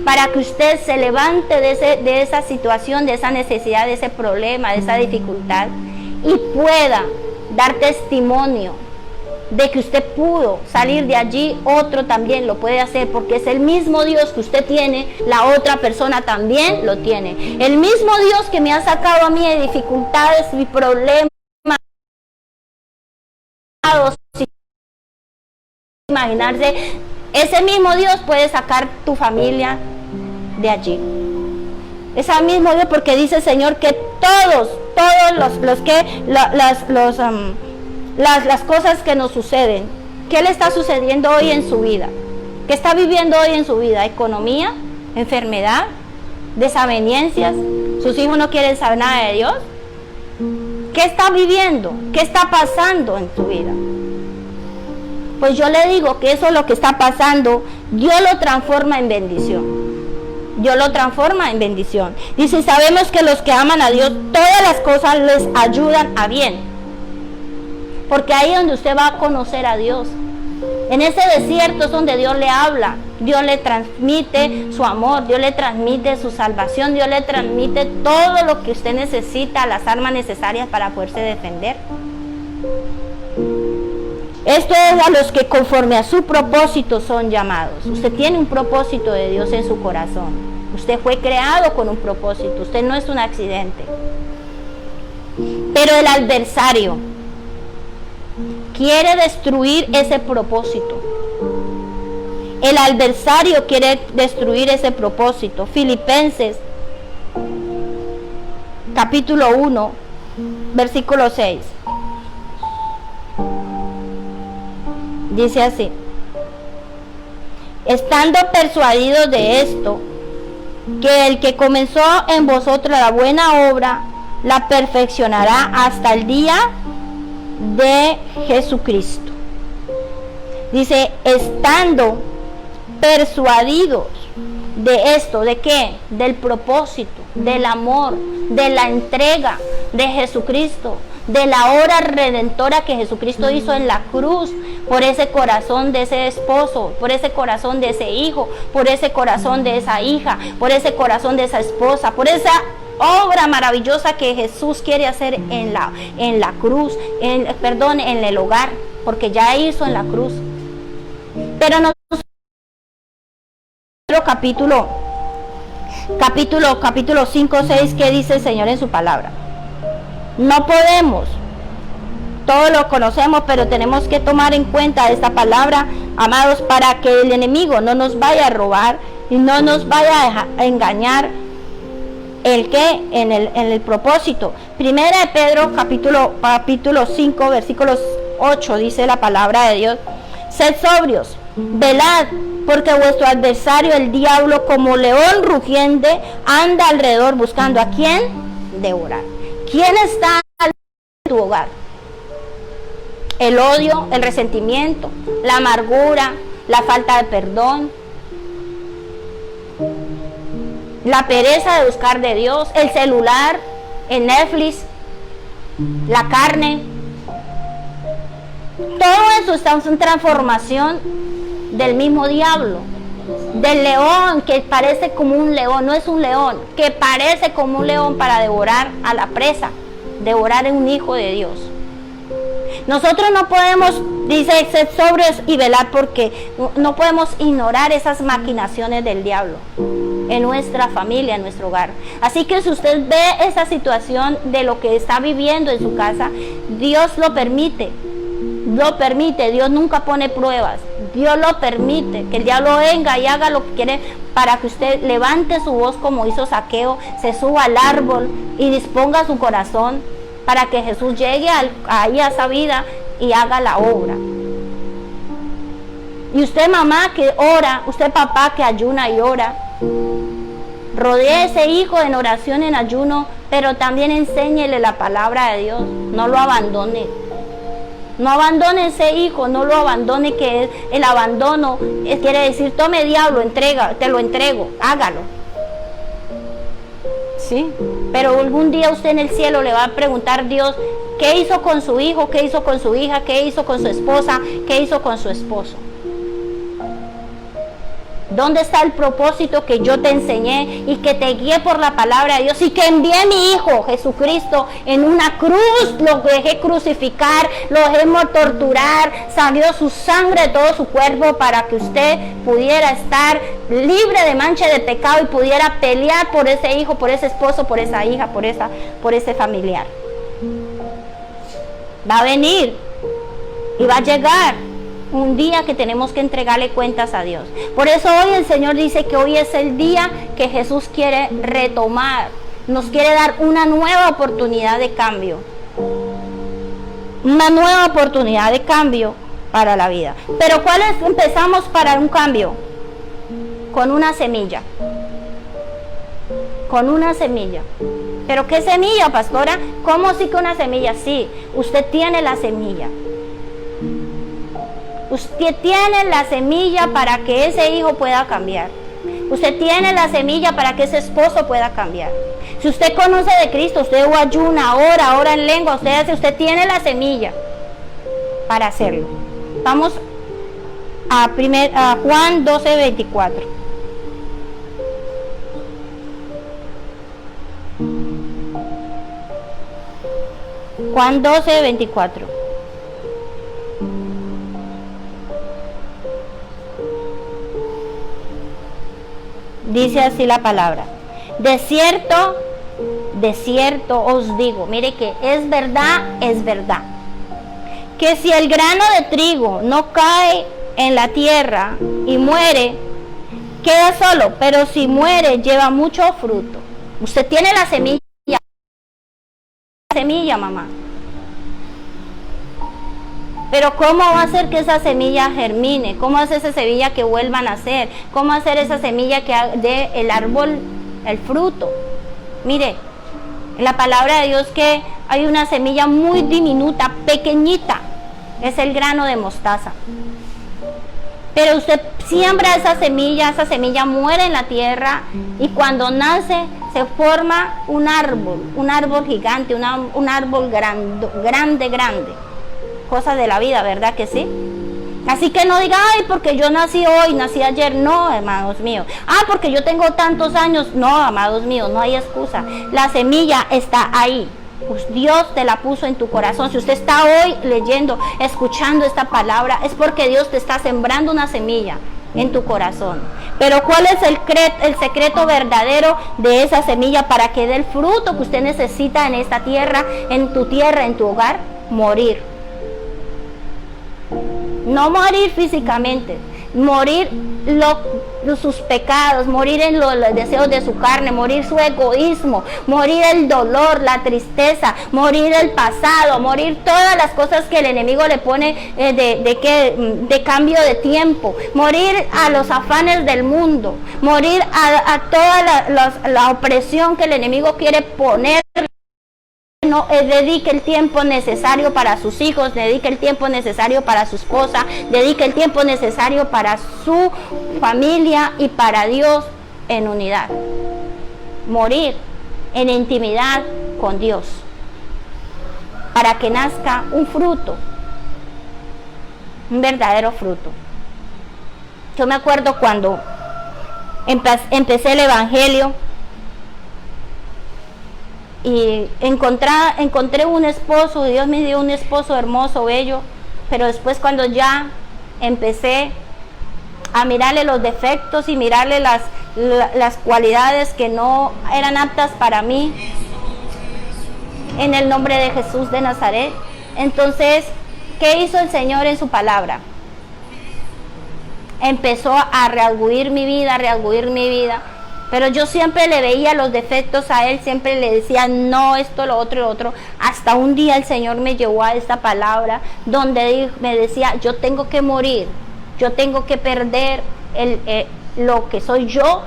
para que usted se levante de esa situación, de esa necesidad, de ese problema, de esa dificultad y pueda dar testimonio de que usted pudo salir de allí. Otro también lo puede hacer, porque es el mismo Dios que usted tiene, la otra persona también lo tiene. El mismo Dios que me ha sacado a mí de dificultades, mi problemas, imaginarse, ese mismo Dios puede sacar tu familia de allí. Ese mismo Dios, porque dice el Señor que todos las cosas que nos suceden, ¿qué le está sucediendo hoy en su vida? ¿Qué está viviendo hoy en su vida? Economía, enfermedad, desavenencias, sus hijos no quieren saber nada de Dios. ¿Qué está viviendo? ¿Qué está pasando en tu vida? Pues yo le digo que eso es lo que está pasando, Dios lo transforma en bendición. Dios lo transforma en bendición. Dice, sabemos que los que aman a Dios, todas las cosas les ayudan a bien. Porque ahí es donde usted va a conocer a Dios. En ese desierto es donde Dios le habla. Dios le transmite su amor, Dios le transmite su salvación, Dios le transmite todo lo que usted necesita, las armas necesarias para poderse defender. Esto es a los que conforme a su propósito son llamados. Usted tiene un propósito de Dios en su corazón. Usted fue creado con un propósito. Usted no es un accidente. Pero el adversario quiere destruir ese propósito. El adversario quiere destruir ese propósito. Filipenses capítulo 1, versículo 6. Dice así: estando persuadidos de esto, que el que comenzó en vosotros la buena obra, la perfeccionará hasta el día de Jesucristo. Dice, estando persuadidos de esto, ¿de qué? Del propósito, del amor, de la entrega de Jesucristo, de la obra redentora que Jesucristo hizo en la cruz, por ese corazón de ese esposo, por ese corazón de ese hijo, por ese corazón de esa hija, por ese corazón de esa esposa, por esa obra maravillosa que Jesús quiere hacer en la cruz, en el hogar, porque ya hizo en la cruz. Pero nosotros, capítulo 5, 6, ¿qué dice el Señor en su palabra? No podemos, todos lo conocemos, pero tenemos que tomar en cuenta esta palabra, amados, para que el enemigo no nos vaya a robar y no nos vaya a engañar en el propósito. Primera de Pedro, capítulo 5, versículos 8, dice la palabra de Dios: sed sobrios, velad, porque vuestro adversario, el diablo, como león rugiente, anda alrededor buscando a quién devorar. ¿Quién está en tu hogar? El odio, el resentimiento, la amargura, la falta de perdón, la pereza de buscar de Dios, el celular, el Netflix, la carne. Todo eso está en transformación del mismo diablo, del león que parece como un león, no es un león, que parece como un león para devorar a la presa, devorar a un hijo de Dios. Nosotros no podemos, dice, ser sobrios y velar, porque no podemos ignorar esas maquinaciones del diablo en nuestra familia, en nuestro hogar. Así que si usted ve esa situación de lo que está viviendo en su casa, Dios lo permite, Dios nunca pone pruebas, Dios lo permite, que el diablo venga y haga lo que quiere para que usted levante su voz como hizo Zaqueo, se suba al árbol y disponga su corazón para que Jesús llegue ahí a esa vida y haga la obra. Y usted, mamá, que ora, usted, papá, que ayuna y ora, rodee a ese hijo en oración, en ayuno, pero también enséñele la palabra de Dios. No lo abandone. No abandone ese hijo, no lo abandone, que el abandono quiere decir: tome, diablo, te lo entrego, hágalo. ¿Sí? Pero algún día usted en el cielo le va a preguntar a Dios: ¿qué hizo con su hijo? ¿Qué hizo con su hija? ¿Qué hizo con su esposa? ¿Qué hizo con su esposo? ¿Dónde está el propósito que yo te enseñé y que te guié por la palabra de Dios y que envié a mi Hijo Jesucristo en una cruz? Lo dejé crucificar, lo dejé torturar, salió su sangre de todo su cuerpo para que usted pudiera estar libre de mancha de pecado y pudiera pelear por ese hijo, por ese esposo, por esa hija, por ese familiar. Va a venir y va a llegar un día que tenemos que entregarle cuentas a Dios. Por eso hoy el Señor dice que hoy es el día que Jesús quiere retomar, nos quiere dar una nueva oportunidad de cambio, una nueva oportunidad de cambio para la vida. Pero ¿cuál es? Empezamos para un cambio con una semilla, con una semilla. ¿Pero qué semilla, pastora? ¿Cómo sí que una semilla? Sí, usted tiene la semilla. Usted tiene la semilla para que ese hijo pueda cambiar. Usted tiene la semilla para que ese esposo pueda cambiar. Si usted conoce de Cristo, usted ayuna, ora en lengua, usted tiene la semilla para hacerlo. Vamos a Juan 12, 24. Juan 12, 24. Dice así la palabra: de cierto os digo, mire que es verdad, que si el grano de trigo no cae en la tierra y muere, queda solo, pero si muere, lleva mucho fruto. Usted tiene la semilla, mamá. Pero ¿cómo va a hacer que esa semilla germine? ¿Cómo hace esa semilla que vuelva a nacer? ¿Cómo hacer esa semilla que dé el árbol, el fruto? Mire, en la palabra de Dios que hay una semilla muy diminuta, pequeñita, es el grano de mostaza. Pero usted siembra esa semilla muere en la tierra y cuando nace se forma un árbol gigante, un árbol grande. Cosas de la vida, ¿verdad que sí? Así que no diga, ay, porque yo nací hoy, nací ayer. No, hermanos míos. Ah, porque yo tengo tantos años. No, amados míos, no hay excusa. La semilla está ahí. Pues Dios te la puso en tu corazón. Si usted está hoy leyendo, escuchando esta palabra, es porque Dios te está sembrando una semilla en tu corazón. Pero ¿cuál es el secreto verdadero de esa semilla para que dé el fruto que usted necesita en esta tierra, en tu hogar? Morir. No morir físicamente, morir sus pecados, morir en los deseos de su carne, morir su egoísmo, morir el dolor, la tristeza, morir el pasado, morir todas las cosas que el enemigo le pone de cambio de tiempo, morir a los afanes del mundo, morir a toda la opresión que el enemigo quiere poner. No, dedique el tiempo necesario para sus hijos, dedique el tiempo necesario para su esposa, dedique el tiempo necesario para su familia y para Dios en unidad. Morir en intimidad con Dios para que nazca un fruto, un verdadero fruto. Yo me acuerdo cuando empecé el evangelio y encontré un esposo, Dios me dio un esposo hermoso, bello, pero después cuando ya empecé a mirarle los defectos y mirarle las cualidades que no eran aptas para mí, en el nombre de Jesús de Nazaret, entonces, ¿qué hizo el Señor en su palabra? Empezó a rearguir mi vida. Pero yo siempre le veía los defectos a él, siempre le decía no, esto, lo otro. Hasta un día el Señor me llevó a esta palabra donde me decía, yo tengo que morir, yo tengo que perder lo que soy yo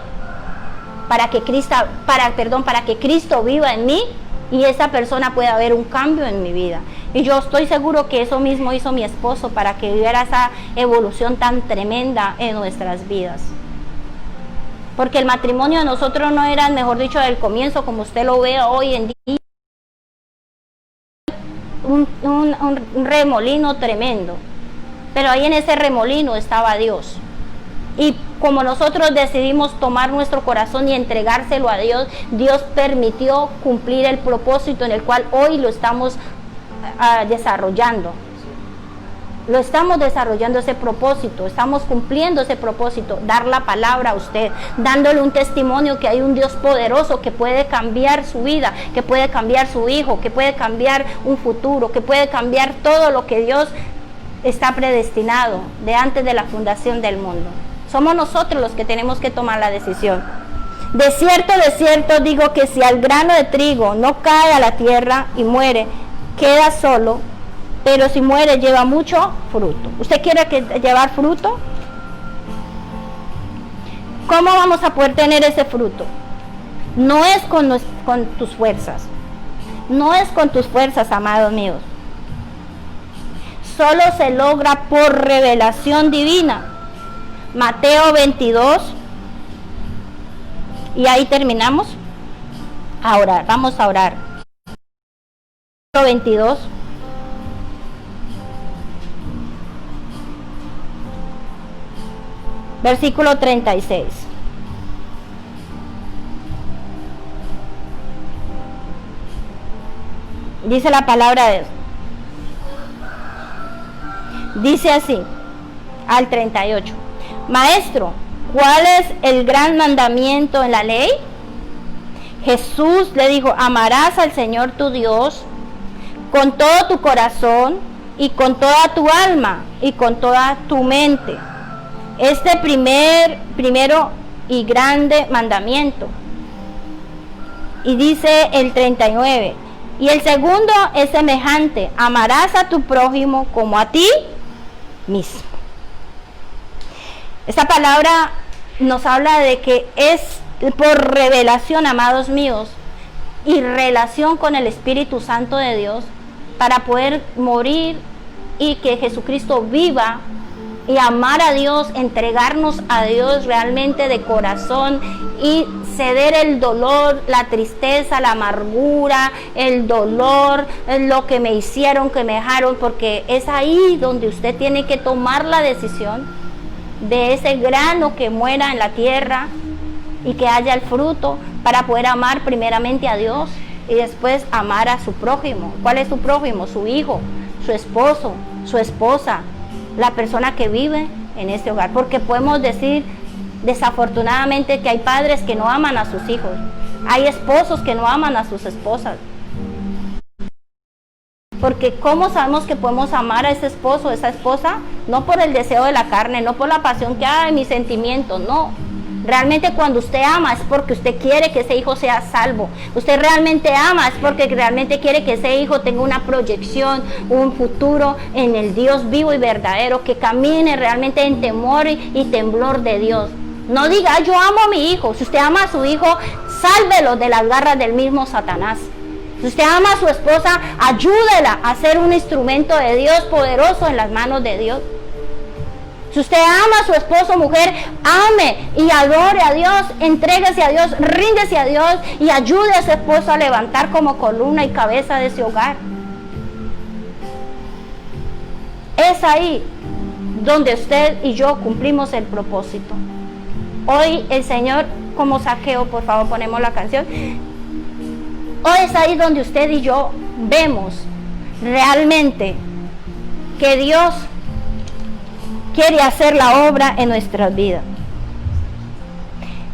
para que Cristo viva en mí y esa persona pueda ver un cambio en mi vida. Y yo estoy seguro que eso mismo hizo mi esposo para que viviera esa evolución tan tremenda en nuestras vidas. Porque el matrimonio de nosotros no era, mejor dicho, del comienzo, como usted lo ve hoy en día, un remolino tremendo. Pero ahí en ese remolino estaba Dios. Y como nosotros decidimos tomar nuestro corazón y entregárselo a Dios, Dios permitió cumplir el propósito en el cual hoy lo estamos desarrollando. Lo estamos desarrollando ese propósito, estamos cumpliendo ese propósito, dar la palabra a usted, dándole un testimonio que hay un Dios poderoso que puede cambiar su vida, que puede cambiar su hijo, que puede cambiar un futuro, que puede cambiar todo lo que Dios está predestinado de antes de la fundación del mundo. Somos nosotros los que tenemos que tomar la decisión. De cierto digo que si al grano de trigo no cae a la tierra y muere, queda solo, pero si muere lleva mucho fruto. ¿Usted quiere llevar fruto? ¿Cómo vamos a poder tener ese fruto? No es con tus fuerzas. No es con tus fuerzas, amados míos. Solo se logra por revelación divina. Mateo 22. Y ahí terminamos. A orar, vamos a orar. Mateo 22. Versículo 36. Dice la palabra de Dios. Dice así, al 38. Maestro, ¿cuál es el gran mandamiento en la ley? Jesús le dijo, amarás al Señor tu Dios con todo tu corazón y con toda tu alma y con toda tu mente. Este primero y grande mandamiento. Y dice el 39. Y el segundo es semejante. Amarás a tu prójimo como a ti mismo. Esta palabra nos habla de que es por revelación, amados míos, y relación con el Espíritu Santo de Dios, para poder morir y que Jesucristo viva y amar a Dios, entregarnos a Dios realmente de corazón y ceder el dolor, la tristeza, la amargura, el dolor, lo que me hicieron, que me dejaron, porque es ahí donde usted tiene que tomar la decisión de ese grano que muera en la tierra y que haya el fruto para poder amar primeramente a Dios y después amar a su prójimo. ¿Cuál es su prójimo? Su hijo, su esposo, su esposa, la persona que vive en este hogar, porque podemos decir desafortunadamente que hay padres que no aman a sus hijos, hay esposos que no aman a sus esposas, porque ¿cómo sabemos que podemos amar a ese esposo o esa esposa? No por el deseo de la carne, no por la pasión que hay, mis sentimientos, no. Realmente cuando usted ama es porque usted quiere que ese hijo sea salvo. Usted realmente ama es porque realmente quiere que ese hijo tenga una proyección, un futuro en el Dios vivo y verdadero, que camine realmente en temor y temblor de Dios. No diga, yo amo a mi hijo. Si usted ama a su hijo, sálvelo de las garras del mismo Satanás. Si usted ama a su esposa, ayúdela a ser un instrumento de Dios poderoso en las manos de Dios. Si usted ama a su esposo, mujer, ame y adore a Dios, entréguese a Dios, ríndese a Dios y ayude a su esposo a levantar como columna y cabeza de ese hogar. Es ahí donde usted y yo cumplimos el propósito. Hoy el Señor, como Zaqueo, por favor ponemos la canción. Hoy es ahí donde usted y yo vemos realmente que Dios quiere hacer la obra en nuestras vidas.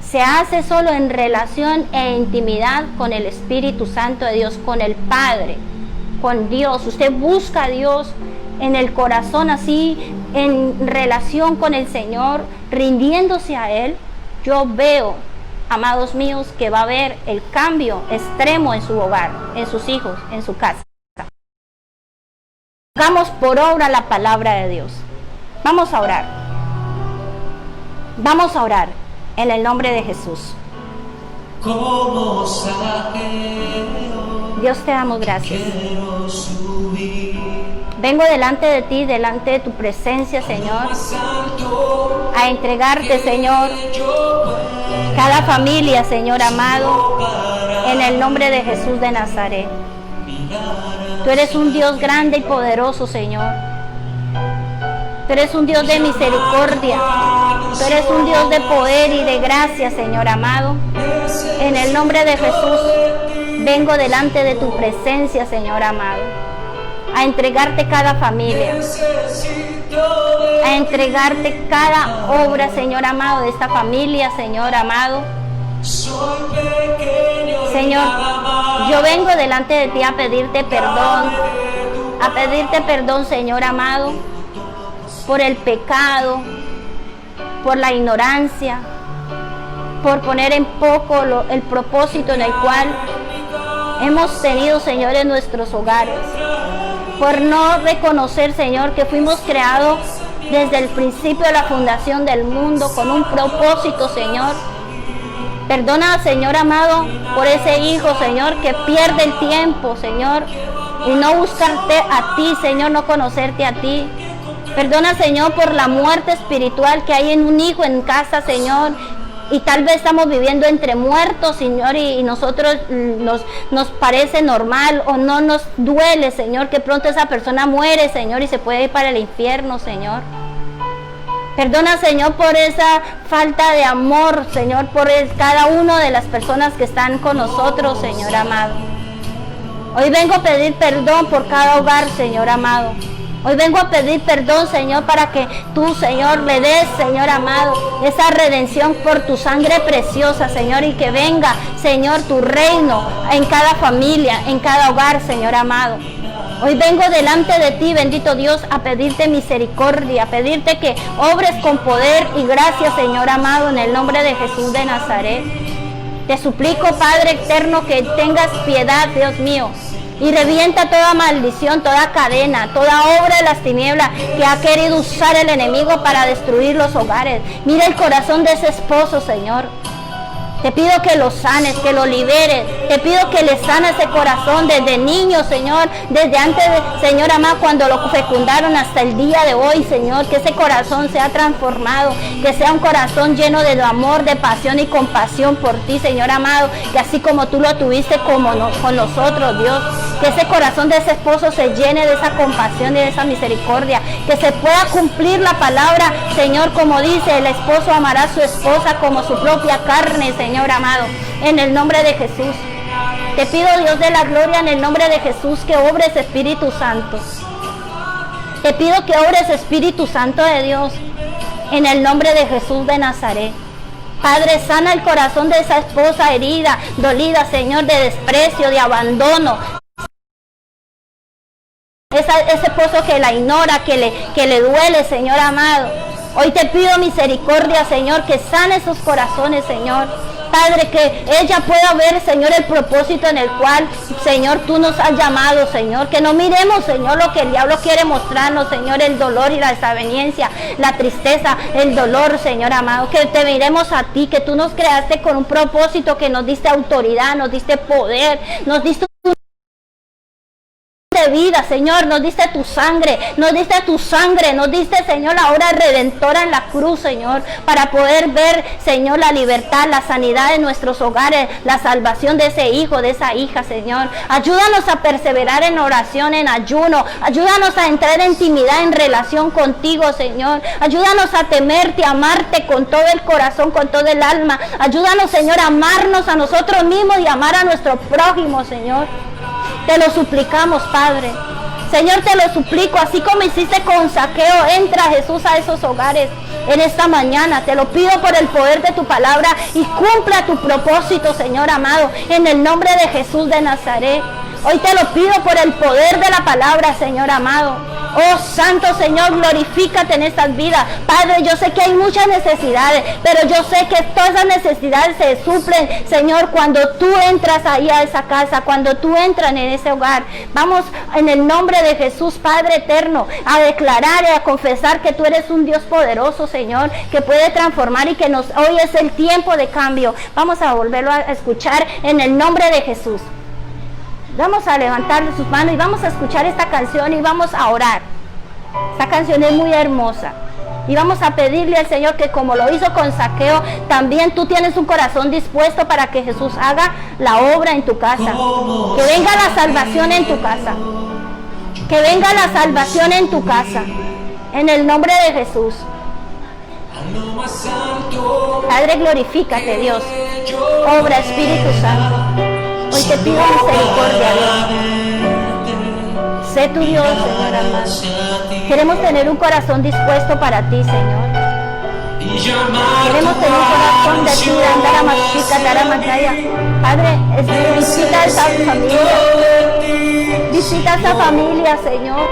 Se hace solo en relación e intimidad con el Espíritu Santo de Dios, con el Padre, con Dios. Usted busca a Dios en el corazón así, en relación con el Señor, rindiéndose a Él. Yo veo, amados míos, que va a haber el cambio extremo en su hogar, en sus hijos, en su casa. Hagamos por obra la palabra de Dios. Vamos a orar. Vamos a orar en el nombre de Jesús. Dios, te damos gracias. Vengo delante de ti, delante de tu presencia, Señor, a entregarte, Señor, cada familia, Señor amado, en el nombre de Jesús de Nazaret. Tú eres un Dios grande y poderoso, Señor. Tú eres un Dios de misericordia. Tú eres un Dios de poder y de gracia, Señor amado. En el nombre de Jesús, vengo delante de tu presencia, Señor amado, a entregarte cada familia, a entregarte cada obra, Señor amado, de esta familia, Señor amado. Señor, yo vengo delante de ti a pedirte perdón, Señor amado, por el pecado, por la ignorancia, por poner en poco el propósito en el cual hemos tenido, Señor, en nuestros hogares, por no reconocer, Señor, que fuimos creados desde el principio de la fundación del mundo con un propósito, Señor. Perdona, Señor amado, por ese hijo, Señor, que pierde el tiempo, Señor, y no buscarte a ti, Señor, no conocerte a ti. Perdona, Señor, por la muerte espiritual que hay en un hijo en casa, Señor, y tal vez estamos viviendo entre muertos, Señor, y nosotros nos parece normal o no nos duele, Señor, que pronto esa persona muere, Señor, y se puede ir para el infierno, Señor. Perdona, Señor, por esa falta de amor, Señor, por cada una de las personas que están con nosotros, Señor amado. Hoy vengo a pedir perdón por cada hogar, Señor amado. Hoy vengo a pedir perdón, Señor, para que tú, Señor, le des, Señor amado, esa redención por tu sangre preciosa, Señor, y que venga, Señor, tu reino en cada familia, en cada hogar, Señor amado. Hoy vengo delante de ti, bendito Dios, a pedirte misericordia, a pedirte que obres con poder y gracia, Señor amado, en el nombre de Jesús de Nazaret. Te suplico, Padre eterno, que tengas piedad, Dios mío, y revienta toda maldición, toda cadena, toda obra de las tinieblas que ha querido usar el enemigo para destruir los hogares. Mira el corazón de ese esposo, Señor. Te pido que lo sanes, que lo liberes. Te pido que le sanes ese corazón desde niño, Señor. Desde antes, Señor amado, cuando lo fecundaron hasta el día de hoy, Señor. Que ese corazón sea transformado. Que sea un corazón lleno de amor, de pasión y compasión por ti, Señor amado. Que así como tú lo tuviste con nosotros, Dios. Que ese corazón de ese esposo se llene de esa compasión y de esa misericordia. Que se pueda cumplir la palabra, Señor, como dice, el esposo amará a su esposa como su propia carne, Señor amado. En el nombre de Jesús. Te pido, Dios de la gloria, en el nombre de Jesús, que obres, Espíritu Santo. Te pido que obres, Espíritu Santo de Dios, en el nombre de Jesús de Nazaret. Padre, sana el corazón de esa esposa herida, dolida, Señor, de desprecio, de abandono. Ese esposo que la ignora, que le duele, Señor amado. Hoy te pido misericordia, Señor, que sane esos corazones, Señor. Padre, que ella pueda ver, Señor, el propósito en el cual, Señor, tú nos has llamado, Señor. Que no miremos, Señor, lo que el diablo quiere mostrarnos, Señor, el dolor y la desaveniencia, la tristeza, el dolor, Señor amado. Que te miremos a ti, que tú nos creaste con un propósito, que nos diste autoridad, nos diste poder, nos diste vida, Señor, nos diste tu sangre, nos diste, Señor, la obra redentora en la cruz, Señor, para poder ver, Señor, la libertad, la sanidad de nuestros hogares, la salvación de ese hijo, de esa hija, Señor. Ayúdanos a perseverar en oración, en ayuno, ayúdanos a entrar en intimidad, en relación contigo, Señor. Ayúdanos a temerte, a amarte con todo el corazón, con todo el alma. Ayúdanos, Señor, a amarnos a nosotros mismos y amar a nuestro prójimo, Señor. Te lo suplicamos, Padre. Señor, te lo suplico, así como hiciste con Zaqueo, entra, Jesús, a esos hogares en esta mañana. Te lo pido por el poder de tu palabra y cumpla tu propósito, Señor amado, en el nombre de Jesús de Nazaret. Hoy te lo pido por el poder de la palabra, Señor amado. Oh Santo Señor, glorifícate en estas vidas. Padre, yo sé que hay muchas necesidades, pero yo sé que todas esas necesidades se suplen, Señor, cuando tú entras ahí a esa casa, cuando tú entras en ese hogar. Vamos en el nombre de Jesús, Padre eterno, a declarar y a confesar que tú eres un Dios poderoso, Señor, que puede transformar y que hoy es el tiempo de cambio. Vamos a volverlo a escuchar en el nombre de Jesús. Vamos a levantar sus manos y vamos a escuchar esta canción y vamos a orar. Esta canción es muy hermosa. Y vamos a pedirle al Señor que como lo hizo con Zaqueo, también tú tienes un corazón dispuesto para que Jesús haga la obra en tu casa. Que venga la salvación en tu casa. Que venga la salvación en tu casa. En el nombre de Jesús. Padre, glorifícate, Dios. Obra, Espíritu Santo. Hoy te pido misericordia, Dios. Sé tu Dios, Señor amado. Queremos tener un corazón dispuesto para ti, Señor. Queremos tener un corazón de ti, andar a mastica, dar a matalla. Padre, visita a esa familia. Visita a esa familia, Señor.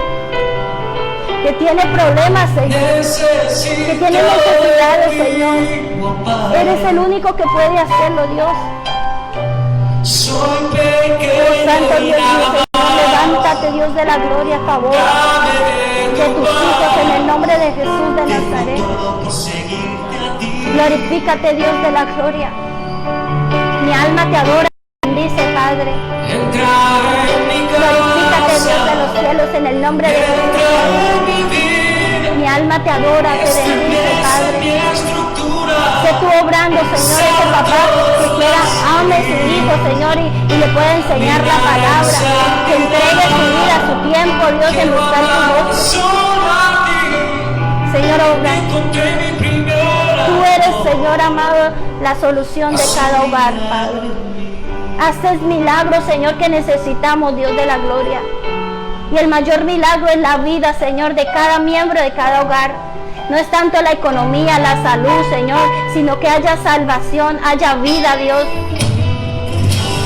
Que tiene problemas, Señor. Que tiene necesidades, Señor. Eres el único que puede hacerlo, Dios. Oh Santo Dios mío, Señor, levántate, Dios de la gloria, a favor de tus hijos en el nombre de Jesús de Nazaret. Glorifícate, Dios de la gloria. Mi alma te adora, bendice, Padre. Glorifícate, Dios de los cielos, en el nombre de Jesús. Mi alma te adora, te bendice, Padre. Sé tú obrando, Señor, ese papá que quiera ame a su hijo, Señor, y le pueda enseñar la palabra, que entregue su vida, su tiempo, Dios, en buscar tu voz. Señor, obra. Tú eres, Señor amado, la solución de cada hogar, Padre. Haces milagros, Señor, que necesitamos, Dios de la gloria. Y el mayor milagro es la vida, Señor, de cada miembro de cada hogar. No es tanto la economía, la salud, Señor, sino que haya salvación, haya vida, Dios.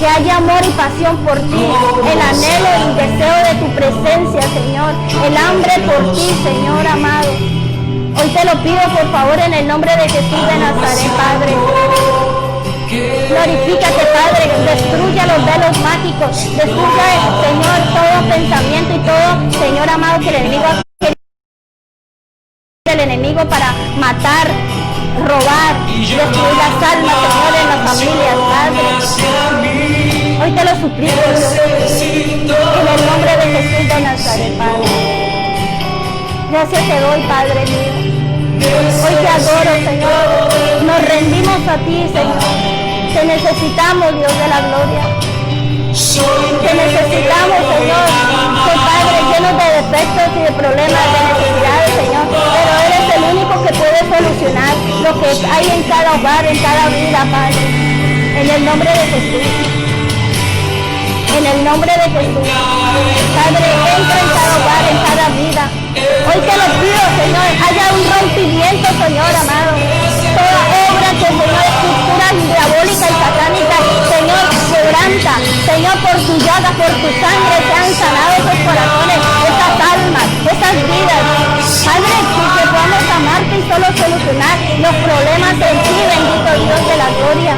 Que haya amor y pasión por ti, el anhelo y el deseo de tu presencia, Señor. El hambre por ti, Señor amado. Hoy te lo pido, por favor, en el nombre de Jesús de Nazaret, Padre. Glorifícate, Padre, destruya los velos mágicos, destruya, Señor, todo pensamiento y todo, Señor amado, que el enemigo ha para matar, robar, destruir las almas, Señor, en la familia. Hoy te lo suplico, Dios, en el nombre de Jesús de Nazaret, Padre. Gracias te doy, Padre mío. Hoy te adoro, Señor. Nos rendimos a ti, Señor. Te necesitamos, Dios de la gloria. Te necesitamos, Señor. Soy Padre lleno de defectos y de problemas, de necesidades, Señor. Pero eres el único que puede solucionar lo que hay en cada hogar, en cada vida, Padre. En el nombre de Jesús. En el nombre de Jesús. Padre, entra en cada hogar, en cada vida. Hoy te lo pido, Señor, haya un rompimiento, Señor amado. Toda obra que, Señor, estructura diabólica y satánica, Señor, quebranta. Señor, por tu llaga, por tu sangre, se han sanado esos corazones, esas almas, esas vidas. Padre, que podamos amarte y solo solucionar los problemas en ti, bendito Dios de la gloria.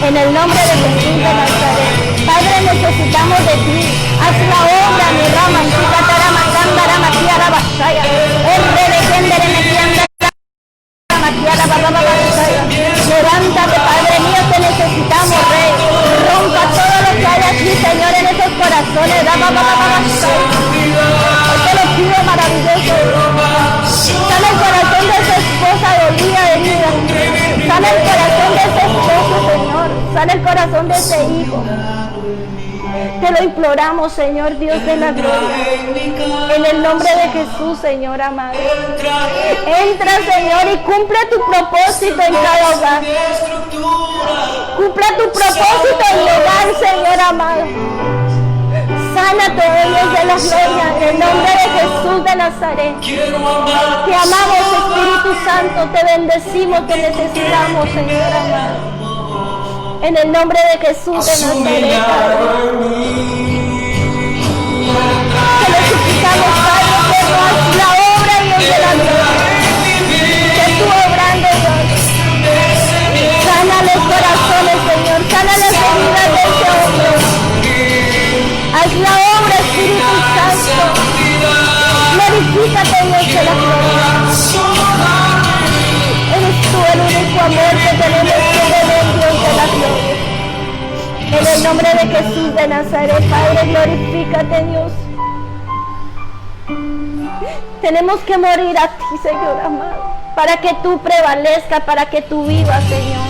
En el nombre de Jesús de Nazaret. Padre, necesitamos de ti. Haz la obra, mi rama, en tu catara, macándara, maquiara, basaya. Levántate, Padre mío, te necesitamos, Rey. Rompa todo lo que hay aquí, Señor, en esos corazones. Hoy te lo pido, maravilloso. Sana el corazón de esa esposa dolida, herida. Sana el corazón de ese esposo, Señor. Sana el corazón de ese hijo. Te lo imploramos, Señor Dios de la gloria. En el nombre de Jesús, Señor amado. Entra, Señor, y cumple tu propósito en cada hogar. Cumple tu propósito en mi hogar, Señor amado. Sánate, Dios de la gloria, en el nombre de Jesús de Nazaret. Te amamos, Espíritu Santo, te bendecimos, te necesitamos, Señor amado. En el nombre de Jesús de Nazaret, Padre. Te lo suplicamos, Padre, que hagas la obra, Dios de la gloria. Que tú obrando, Dios. Sana los corazones, Señor. Sana las heridas de ese hombre. Haz la obra, Espíritu Santo. Glorifícate, Dios de la gloria. Eres tú el único amor que tenemos que tener, Dios de la gloria. En el nombre de Jesús de Nazaret, Padre, glorifícate, Dios. Tenemos que morir a ti, Señor amado, para que tú prevalezcas, para que tú vivas, Señor.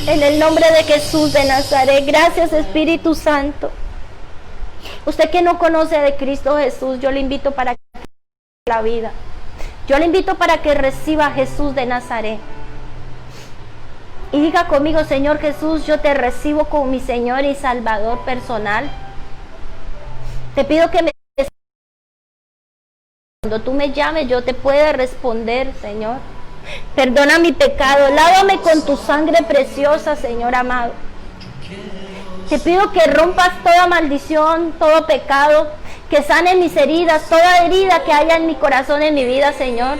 En el nombre de Jesús de Nazaret, gracias, Espíritu Santo. Usted que no conoce de Cristo Jesús, yo le invito para que la vida. Yo le invito para que reciba a Jesús de Nazaret. Y diga conmigo, Señor Jesús, yo te recibo como mi Señor y Salvador personal. Te pido que cuando tú me llames, yo te pueda responder, Señor. Perdona mi pecado, lávame con tu sangre preciosa, Señor amado. Te pido que rompas toda maldición, todo pecado, que sanes mis heridas, toda herida que haya en mi corazón, en mi vida, Señor.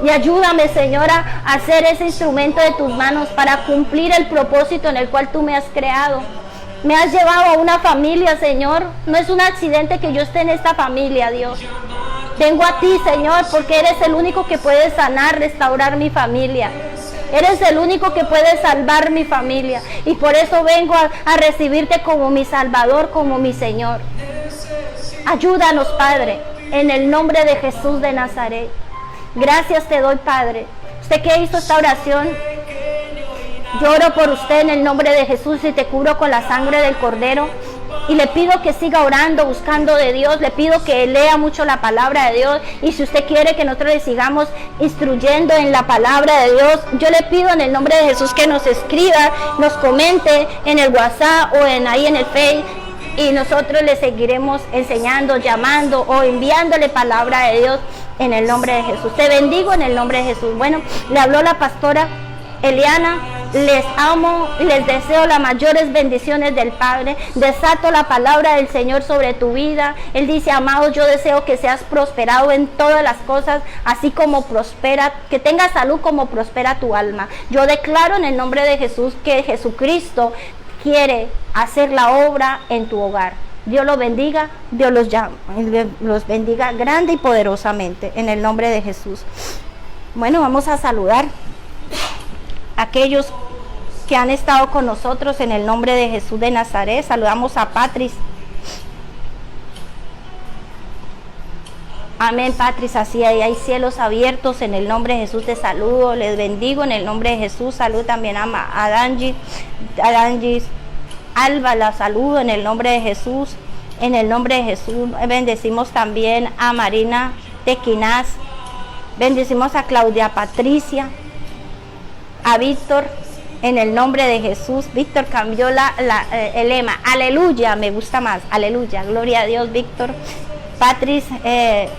Y ayúdame, Señor, a ser ese instrumento de tus manos para cumplir el propósito en el cual tú me has creado. Me has llevado a una familia, Señor. No es un accidente que yo esté en esta familia, Dios. Vengo a ti, Señor, porque eres el único que puede sanar, restaurar mi familia. Eres el único que puede salvar mi familia. Y por eso vengo a recibirte como mi Salvador, como mi Señor. Ayúdanos, Padre, en el nombre de Jesús de Nazaret. Gracias te doy, Padre. Usted que hizo esta oración, yo oro por usted en el nombre de Jesús y te cubro con la sangre del Cordero. Y le pido que siga orando, buscando de Dios. Le pido que lea mucho la palabra de Dios. Y si usted quiere que nosotros le sigamos instruyendo en la palabra de Dios, yo le pido en el nombre de Jesús que nos escriba, nos comente en el WhatsApp o ahí en el Facebook. Y nosotros le seguiremos enseñando, llamando o enviándole palabra de Dios en el nombre de Jesús. Te bendigo en el nombre de Jesús. Bueno, le habló la pastora Eliana. Les amo y les deseo las mayores bendiciones del Padre. Desato la palabra del Señor sobre tu vida. Él dice, amados, yo deseo que seas prosperado en todas las cosas, así como prospera, que tengas salud como prospera tu alma. Yo declaro en el nombre de Jesús que Jesucristo quiere hacer la obra en tu hogar. Dios los bendiga, Dios los bendiga grande y poderosamente en el nombre de Jesús. Bueno, vamos a saludar a aquellos que que han estado con nosotros en el nombre de Jesús de Nazaret. Saludamos a Patris. Amén, Patris, así hay cielos abiertos en el nombre de Jesús. Te saludo, les bendigo en el nombre de Jesús. Salud también a Danji Alba, la saludo en el nombre de Jesús. En el nombre de Jesús bendecimos también a Marina Tequinaz. Bendecimos a Claudia Patricia, a Víctor, en el nombre de Jesús. Víctor cambió el lema, aleluya, me gusta más, aleluya, gloria a Dios, Víctor. Patris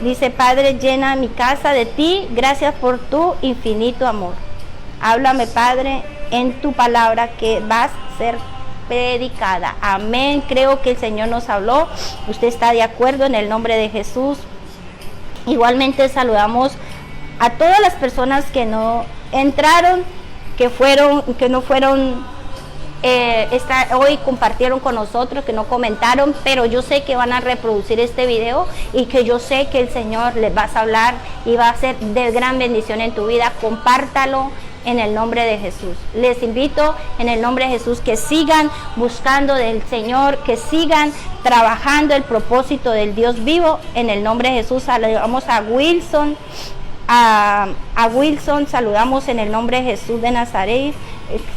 dice, Padre, llena mi casa de ti, gracias por tu infinito amor. Háblame, Padre, en tu palabra que vas a ser predicada. Amén, creo que el Señor nos habló. Usted está de acuerdo en el nombre de Jesús. Igualmente saludamos a todas las personas que no entraron, que no fueron hoy compartieron con nosotros, que no comentaron, pero yo sé que van a reproducir este video y que yo sé que el Señor les va a hablar y va a ser de gran bendición en tu vida. Compártalo en el nombre de Jesús. Les invito en el nombre de Jesús que sigan buscando del Señor, que sigan trabajando el propósito del Dios vivo. En el nombre de Jesús saludamos a Wilson, a Wilson, saludamos en el nombre de Jesús de Nazaret.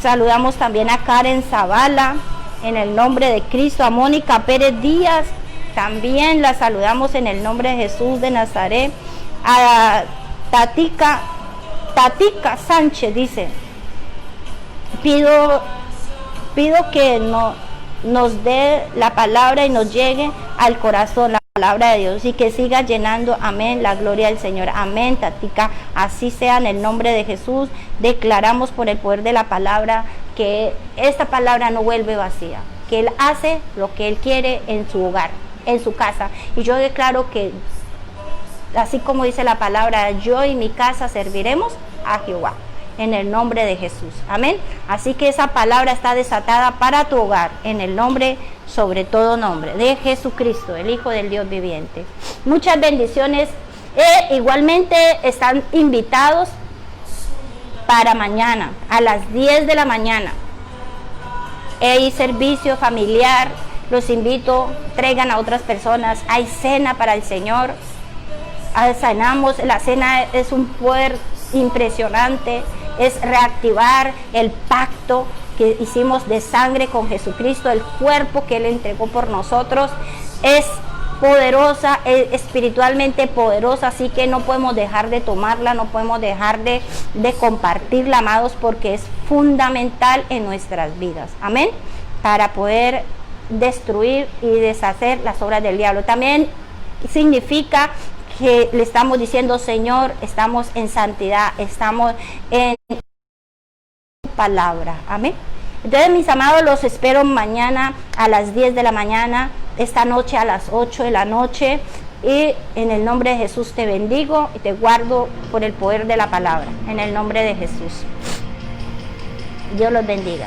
Saludamos también a Karen Zavala en el nombre de Cristo, a Mónica Pérez Díaz, también la saludamos en el nombre de Jesús de Nazaret. A Tatica Sánchez dice, pido que nos dé la palabra y nos llegue al corazón la palabra de Dios y que siga llenando, amén, la gloria del Señor. Amén, Tatica, así sea en el nombre de Jesús. Declaramos por el poder de la palabra que esta palabra no vuelve vacía, que Él hace lo que Él quiere en su hogar, en su casa. Y yo declaro que, así como dice la palabra, yo y mi casa serviremos a Jehová, en el nombre de Jesús. Amén. Así que esa palabra está desatada para tu hogar, en el nombre, sobre todo nombre, de Jesucristo, el Hijo del Dios viviente. Muchas bendiciones. Igualmente están invitados para mañana, a las 10 de la mañana. Hay servicio familiar. Los invito, traigan a otras personas. Hay cena para el Señor. Cenamos. La cena es un poder impresionante. Es reactivar el pacto que hicimos de sangre con Jesucristo, el cuerpo que Él entregó por nosotros. Es poderosa, es espiritualmente poderosa, así que no podemos dejar de tomarla, no podemos dejar de compartirla, amados, porque es fundamental en nuestras vidas. Amén. Para poder destruir y deshacer las obras del diablo. También significa que le estamos diciendo, Señor, estamos en santidad, estamos en palabra. Amén. Entonces, mis amados, los espero mañana a las 10 de la mañana, esta noche a las 8 de la noche, y en el nombre de Jesús te bendigo y te guardo por el poder de la palabra, en el nombre de Jesús. Dios los bendiga.